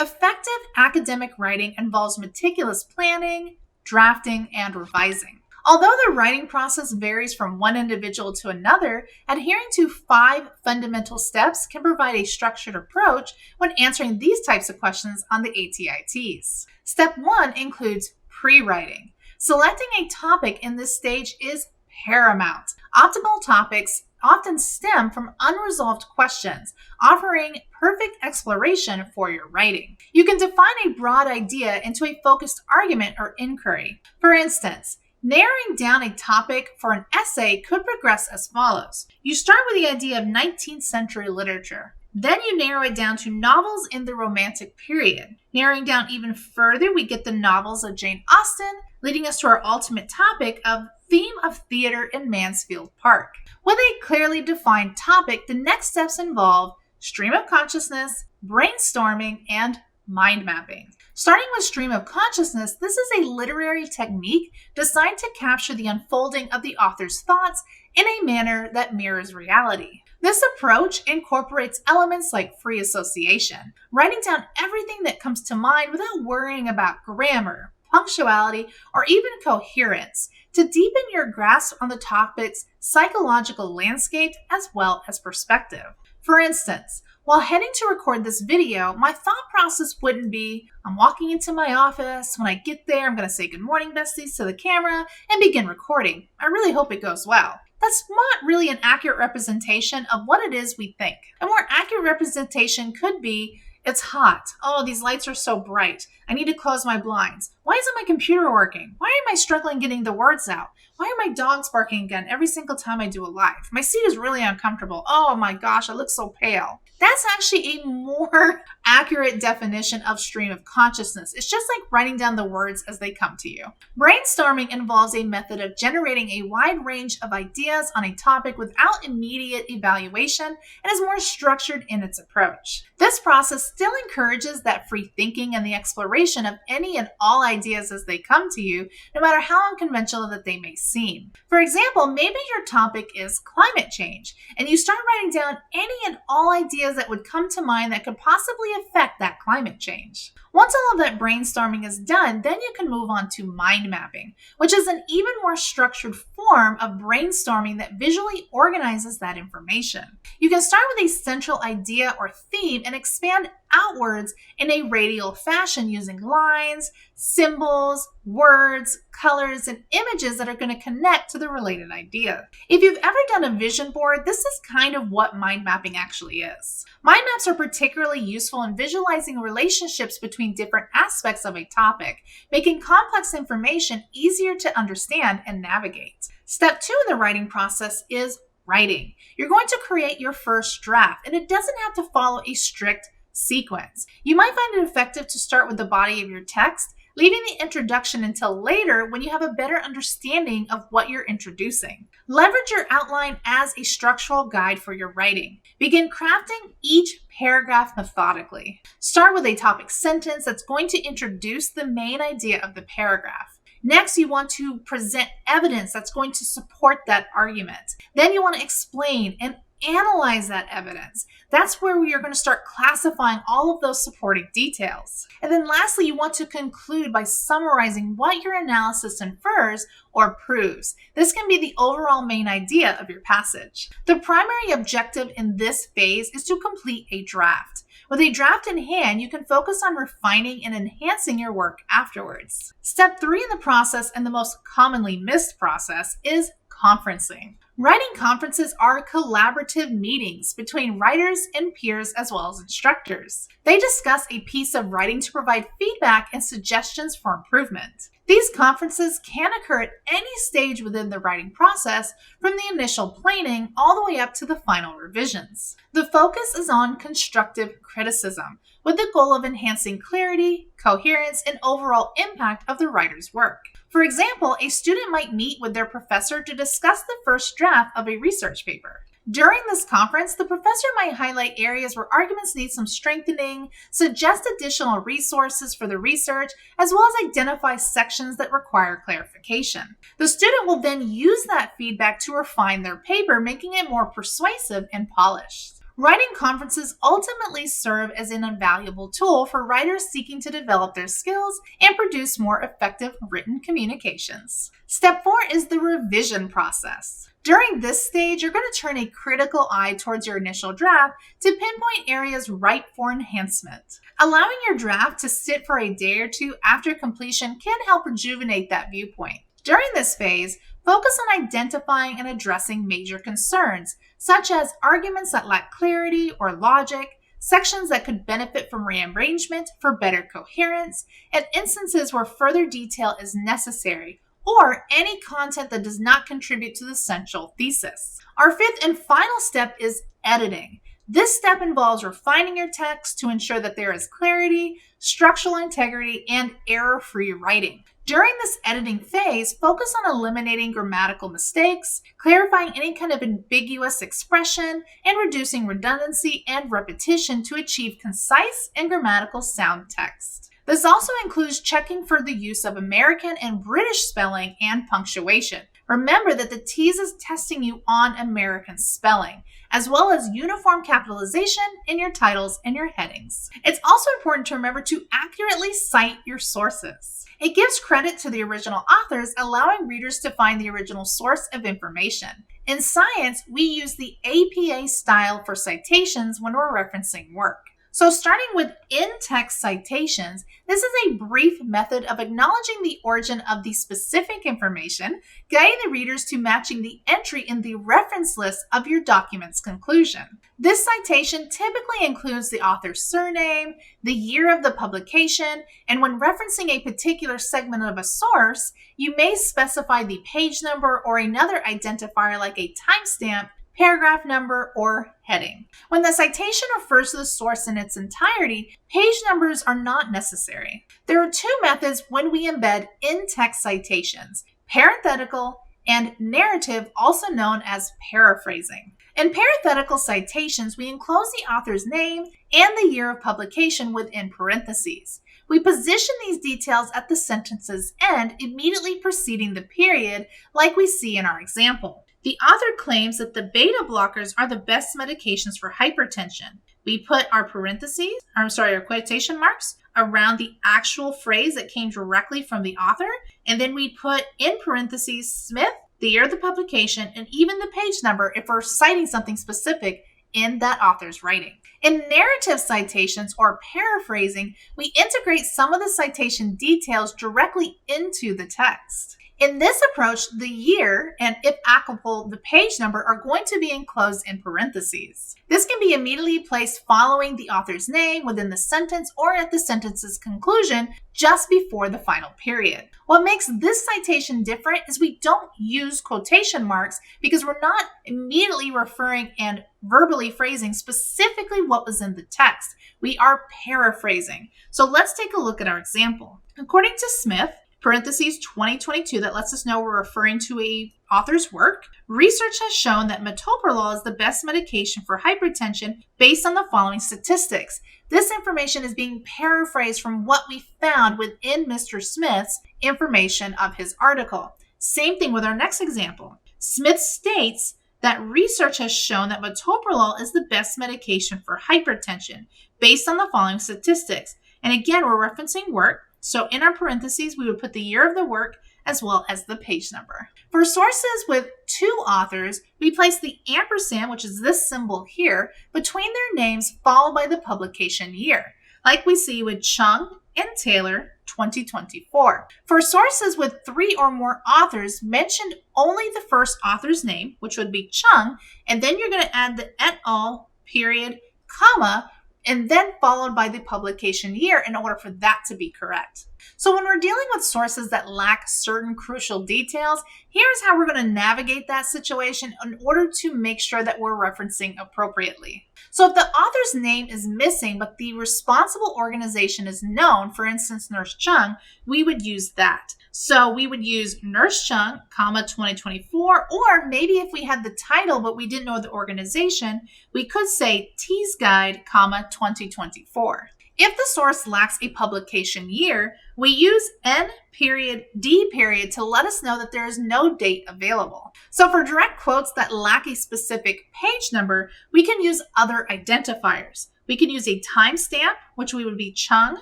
Effective academic writing involves meticulous planning, drafting, and revising. Although the writing process varies from one individual to another, adhering to 5 fundamental steps can provide a structured approach when answering these types of questions on the ATI TEAS. Step 1 includes pre-writing. Selecting a topic in this stage is paramount. Optimal topics often stem from unresolved questions, offering perfect exploration for your writing. You can define a broad idea into a focused argument or inquiry. For instance, narrowing down a topic for an essay could progress as follows. You start with the idea of 19th century literature. Then you narrow it down to novels in the Romantic period. Narrowing down even further, we get the novels of Jane Austen, leading us to our ultimate topic of theme of theater in Mansfield Park. With a clearly defined topic, the next steps involve stream of consciousness, brainstorming, and mind mapping. Starting with stream of consciousness, this is a literary technique designed to capture the unfolding of the author's thoughts in a manner that mirrors reality. This approach incorporates elements like free association, writing down everything that comes to mind without worrying about grammar, punctuality, or even coherence, to deepen your grasp on the topic's psychological landscape as well as perspective. For instance, while heading to record this video, my thought process wouldn't be, I'm walking into my office. When I get there, I'm going to say good morning, besties, to the camera and begin recording. I really hope it goes well. That's not really an accurate representation of what it is we think. A more accurate representation could be, it's hot. Oh, these lights are so bright. I need to close my blinds. Why isn't my computer working? Why am I struggling getting the words out? Why are my dogs barking again every single time I do a live? My seat is really uncomfortable. Oh my gosh, I look so pale. That's actually a more accurate definition of stream of consciousness. It's just like writing down the words as they come to you. Brainstorming involves a method of generating a wide range of ideas on a topic without immediate evaluation and is more structured in its approach. This process still encourages that free thinking and the exploration of any and all ideas as they come to you, no matter how unconventional that they may seem. For example, maybe your topic is climate change, and you start writing down any and all ideas that would come to mind that could possibly affect that climate change. Once all of that brainstorming is done, then you can move on to mind mapping, which is an even more structured form of brainstorming that visually organizes that information. You can start with a central idea or theme and expand outwards in a radial fashion using lines, symbols, words, colors, and images that are going to connect to the related idea. If you've ever done a vision board, this is kind of what mind mapping actually is. Mind maps are particularly useful in visualizing relationships between different aspects of a topic, making complex information easier to understand and navigate. Step 2 in the writing process is writing. You're going to create your first draft, and it doesn't have to follow a strict sequence. You might find it effective to start with the body of your text, leaving the introduction until later when you have a better understanding of what you're introducing. Leverage your outline as a structural guide for your writing. Begin crafting each paragraph methodically. Start with a topic sentence that's going to introduce the main idea of the paragraph. Next, you want to present evidence that's going to support that argument. Then you want to explain and analyze that evidence. That's where we are going to start classifying all of those supporting details. And then lastly, you want to conclude by summarizing what your analysis infers or proves. This can be the overall main idea of your passage. The primary objective in this phase is to complete a draft. With a draft in hand, you can focus on refining and enhancing your work afterwards. Step 3 in the process, and the most commonly missed process, is conferencing. Writing conferences are collaborative meetings between writers and peers as well as instructors. They discuss a piece of writing to provide feedback and suggestions for improvement. These conferences can occur at any stage within the writing process, from the initial planning all the way up to the final revisions. The focus is on constructive criticism, with the goal of enhancing clarity, coherence, and overall impact of the writer's work. For example, a student might meet with their professor to discuss the first draft of a research paper. During this conference, the professor might highlight areas where arguments need some strengthening, suggest additional resources for the research, as well as identify sections that require clarification. The student will then use that feedback to refine their paper, making it more persuasive and polished. Writing conferences ultimately serve as an invaluable tool for writers seeking to develop their skills and produce more effective written communications. Step 4 is the revision process. During this stage, you're going to turn a critical eye towards your initial draft to pinpoint areas ripe for enhancement. Allowing your draft to sit for a day or two after completion can help rejuvenate that viewpoint. During this phase, focus on identifying and addressing major concerns, such as arguments that lack clarity or logic, sections that could benefit from rearrangement for better coherence, and instances where further detail is necessary, or any content that does not contribute to the central thesis. Our fifth and final step is editing. This step involves refining your text to ensure that there is clarity, structural integrity, and error-free writing. During this editing phase, focus on eliminating grammatical mistakes, clarifying any kind of ambiguous expression, and reducing redundancy and repetition to achieve concise and grammatical sound text. This also includes checking for the use of American and British spelling and punctuation. Remember that the TEAS is testing you on American spelling, as well as uniform capitalization in your titles and your headings. It's also important to remember to accurately cite your sources. It gives credit to the original authors, allowing readers to find the original source of information. In science, we use the APA style for citations when we're referencing work. So starting with in-text citations, this is a brief method of acknowledging the origin of the specific information, guiding the readers to matching the entry in the reference list of your document's conclusion. This citation typically includes the author's surname, the year of the publication, and when referencing a particular segment of a source, you may specify the page number or another identifier like a timestamp, paragraph number, or heading. When the citation refers to the source in its entirety, page numbers are not necessary. There are two methods when we embed in-text citations: parenthetical and narrative, also known as paraphrasing. In parenthetical citations, we enclose the author's name and the year of publication within parentheses. We position these details at the sentence's end, immediately preceding the period, like we see in our example. The author claims that the beta blockers are the best medications for hypertension. We put our quotation marks around the actual phrase that came directly from the author, and then we put in parentheses Smith, the year of the publication, and even the page number if we're citing something specific in that author's writing. In narrative citations or paraphrasing, we integrate some of the citation details directly into the text. In this approach, the year and, if applicable, the page number are going to be enclosed in parentheses. This can be immediately placed following the author's name within the sentence or at the sentence's conclusion just before the final period. What makes this citation different is we don't use quotation marks because we're not immediately referring and verbally phrasing specifically what was in the text. We are paraphrasing. So let's take a look at our example. According to Smith, parentheses 2022, that lets us know we're referring to a author's work. Research has shown that metoprolol is the best medication for hypertension based on the following statistics. This information is being paraphrased from what we found within Mr. Smith's information of his article. Same thing with our next example. Smith states that research has shown that metoprolol is the best medication for hypertension based on the following statistics. And again, we're referencing work. So in our parentheses, we would put the year of the work as well as the page number. For sources with two authors, we place the ampersand, which is this symbol here, between their names followed by the publication year, like we see with Cheung and Taylor 2024. For sources with three or more authors, mention only the first author's name, which would be Cheung, and then you're going to add the et al., period, comma, and then followed by the publication year in order for that to be correct. So when we're dealing with sources that lack certain crucial details, here's how we're going to navigate that situation in order to make sure that we're referencing appropriately. So if the author's name is missing, but the responsible organization is known, for instance, Nurse Cheung, we would use that. So we would use Nurse Cheung, 2024, or maybe if we had the title but we didn't know the organization, we could say TEAS Guide, 2024. If the source lacks a publication year, we use N.D. to let us know that there is no date available. So for direct quotes that lack a specific page number, we can use other identifiers. We can use a timestamp, which would be Cheung,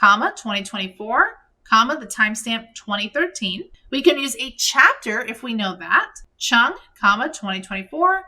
2024, the timestamp 2013. We can use a chapter if we know that, Cheung, 2024,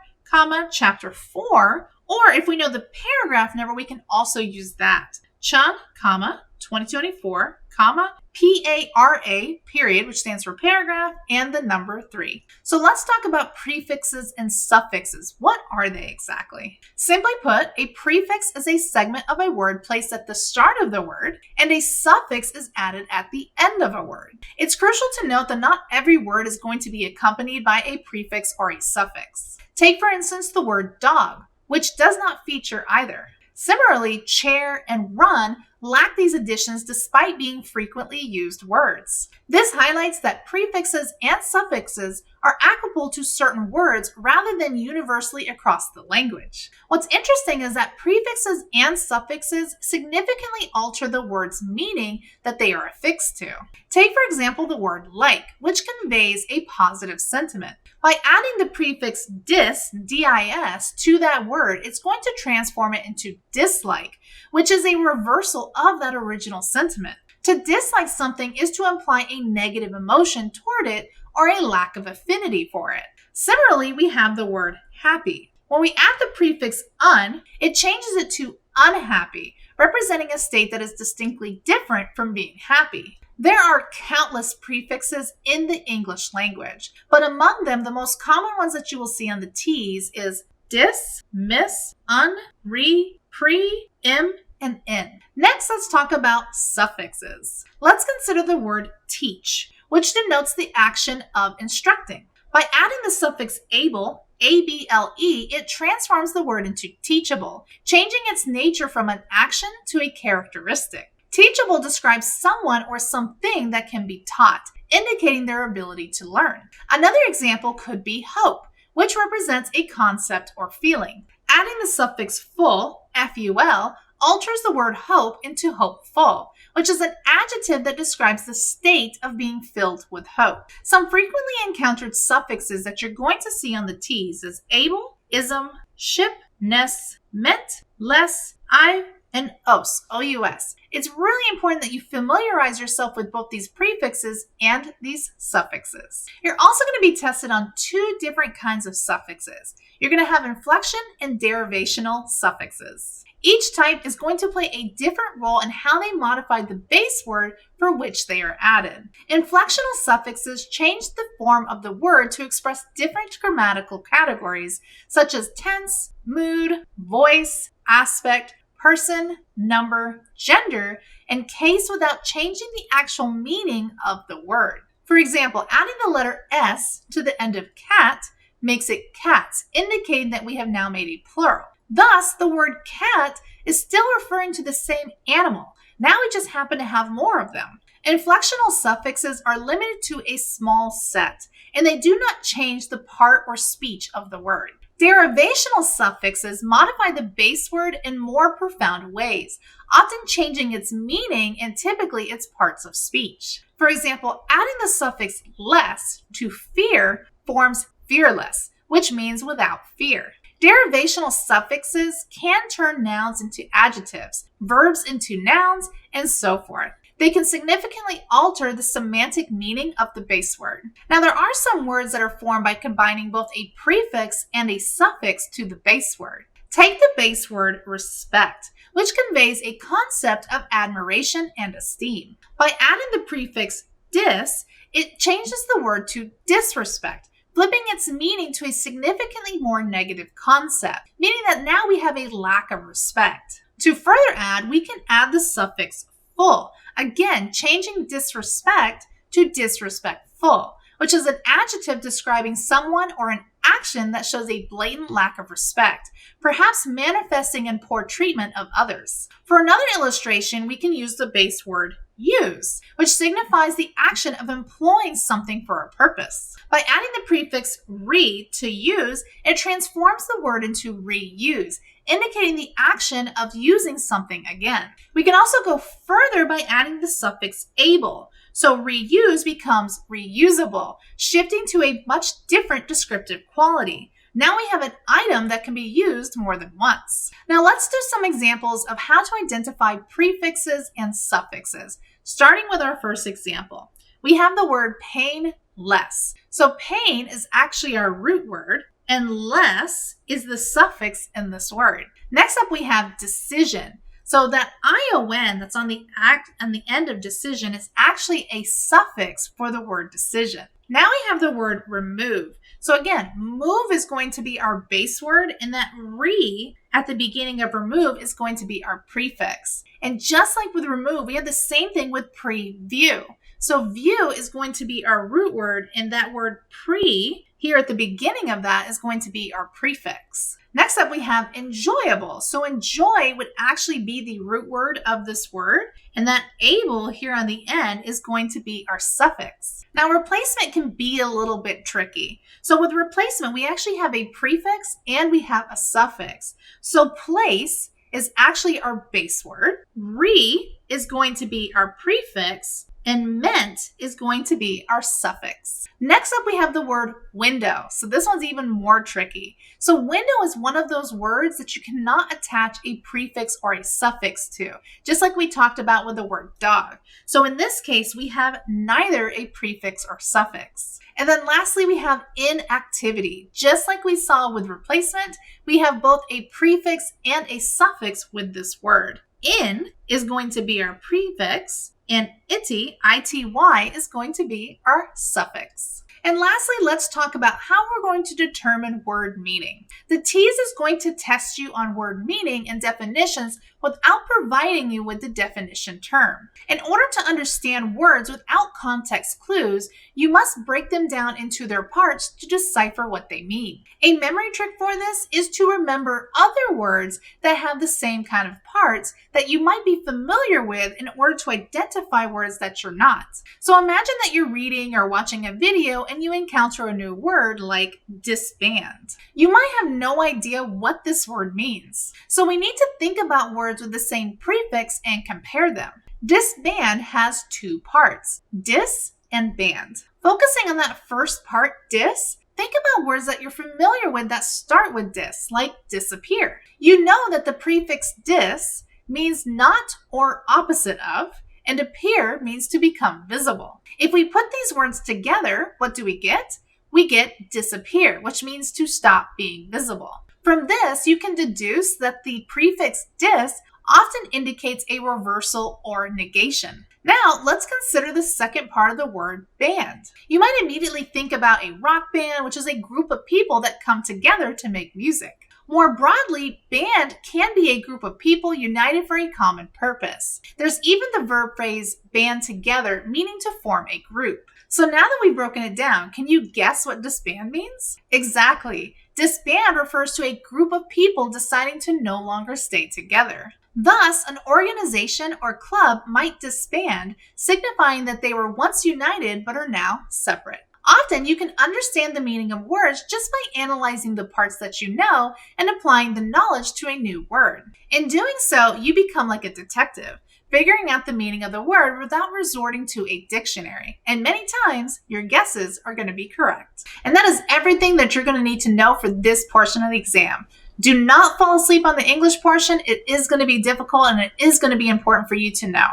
chapter 4, or if we know the paragraph number, we can also use that. Cheung, 2024, PARA, period, which stands for paragraph, and the number 3. So let's talk about prefixes and suffixes. What are they exactly? Simply put, a prefix is a segment of a word placed at the start of the word, and a suffix is added at the end of a word. It's crucial to note that not every word is going to be accompanied by a prefix or a suffix. Take, for instance, the word dog. which does not feature either. Similarly, chair and run lack these additions despite being frequently used words. This highlights that prefixes and suffixes are applicable to certain words rather than universally across the language. What's interesting is that prefixes and suffixes significantly alter the word's meaning that they are affixed to. Take, for example, the word like, which conveys a positive sentiment. By adding the prefix dis, D-I-S, to that word, it's going to transform it into dislike, which is a reversal of that original sentiment. To dislike something is to imply a negative emotion toward it or a lack of affinity for it. Similarly, we have the word happy. When we add the prefix un, it changes it to unhappy, representing a state that is distinctly different from being happy. There are countless prefixes in the English language, but among them, the most common ones that you will see on the T's is dis, miss, un, re, pre, im, and in. Next, let's talk about suffixes. Let's consider the word teach, which denotes the action of instructing. By adding the suffix able, A-B-L-E, it transforms the word into teachable, changing its nature from an action to a characteristic. Teachable describes someone or something that can be taught, indicating their ability to learn. Another example could be hope, which represents a concept or feeling. Adding the suffix full, F-U-L, alters the word hope into hopeful, which is an adjective that describes the state of being filled with hope. Some frequently encountered suffixes that you're going to see on the T's is able, ism, ship, ness, meant, less, I, and os, O-U-S. It's really important that you familiarize yourself with both these prefixes and these suffixes. You're also going to be tested on two different kinds of suffixes. You're going to have inflection and derivational suffixes. Each type is going to play a different role in how they modify the base word for which they are added. Inflectional suffixes change the form of the word to express different grammatical categories, such as tense, mood, voice, aspect, person, number, gender, and case without changing the actual meaning of the word. For example, adding the letter S to the end of cat makes it cats, indicating that we have now made a plural. Thus, the word cat is still referring to the same animal. Now we just happen to have more of them. Inflectional suffixes are limited to a small set, and they do not change the part or speech of the word. Derivational suffixes modify the base word in more profound ways, often changing its meaning and typically its parts of speech. For example, adding the suffix less to fear forms fearless, which means without fear. Derivational suffixes can turn nouns into adjectives, verbs into nouns, and so forth. They can significantly alter the semantic meaning of the base word. Now, there are some words that are formed by combining both a prefix and a suffix to the base word. Take the base word respect, which conveys a concept of admiration and esteem. By adding the prefix dis, it changes the word to disrespect, flipping its meaning to a significantly more negative concept, meaning that now we have a lack of respect. To further add, we can add the suffix full, again changing disrespect to disrespectful, which is an adjective describing someone or an action that shows a blatant lack of respect, perhaps manifesting in poor treatment of others. For another illustration, we can use the base word use, which signifies the action of employing something for a purpose. By adding the prefix re to use, it transforms the word into reuse, indicating the action of using something again. We can also go further by adding the suffix able. So reuse becomes reusable, shifting to a much different descriptive quality. Now we have an item that can be used more than once. Now let's do some examples of how to identify prefixes and suffixes, starting with our first example. We have the word painless. So pain is actually our root word, and less is the suffix in this word. Next up, we have decision. So that ION that's on the end of decision is actually a suffix for the word decision. Now we have the word remove. So again, move is going to be our base word, and that re at the beginning of remove is going to be our prefix. And just like with remove, we have the same thing with preview. So view is going to be our root word, and that word pre here at the beginning of that is going to be our prefix. Next up, we have enjoyable. So enjoy would actually be the root word of this word, and that able here on the end is going to be our suffix. Now, replacement can be a little bit tricky. So with replacement, we actually have a prefix and we have a suffix. So place is actually our base word. Re is going to be our prefix, and meant is going to be our suffix. Next up, we have the word window. So this one's even more tricky. So window is one of those words that you cannot attach a prefix or a suffix to, just like we talked about with the word dog. So in this case, we have neither a prefix or suffix. And then lastly, we have inactivity. Just like we saw with replacement, we have both a prefix and a suffix with this word. In is going to be our prefix, and ity, I-T-Y, is going to be our suffix. And lastly, let's talk about how we're going to determine word meaning. The TEAS is going to test you on word meaning and definitions without providing you with the definition term. In order to understand words without context clues, you must break them down into their parts to decipher what they mean. A memory trick for this is to remember other words that have the same kind of parts that you might be familiar with in order to identify words that you're not. So imagine that you're reading or watching a video and you encounter a new word like disband. You might have no idea what this word means. So we need to think about words with the same prefix and compare them. Disband has two parts, dis and band. Focusing on that first part, dis, think about words that you're familiar with that start with dis, like disappear. You know that the prefix dis means not or opposite of, and appear means to become visible. If we put these words together, what do we get? We get disappear, which means to stop being visible. From this, you can deduce that the prefix dis often indicates a reversal or negation. Now, let's consider the second part of the word band. You might immediately think about a rock band, which is a group of people that come together to make music. More broadly, band can be a group of people united for a common purpose. There's even the verb phrase band together, meaning to form a group. So now that we've broken it down, can you guess what disband means? Exactly. Disband refers to a group of people deciding to no longer stay together. Thus, an organization or club might disband, signifying that they were once united but are now separate. Often, you can understand the meaning of words just by analyzing the parts that you know and applying the knowledge to a new word. In doing so, you become like a detective, figuring out the meaning of the word without resorting to a dictionary. And many times, your guesses are going to be correct. And that is everything that you're going to need to know for this portion of the exam. Do not fall asleep on the English portion. It is going to be difficult and it is going to be important for you to know.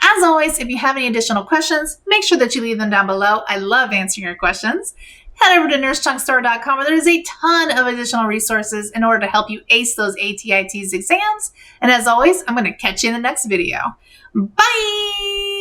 As always, if you have any additional questions, make sure that you leave them down below. I love answering your questions. Head over to nursechungstore.com where there's a ton of additional resources in order to help you ace those ATI TEAS exams. And as always, I'm going to catch you in the next video. Bye!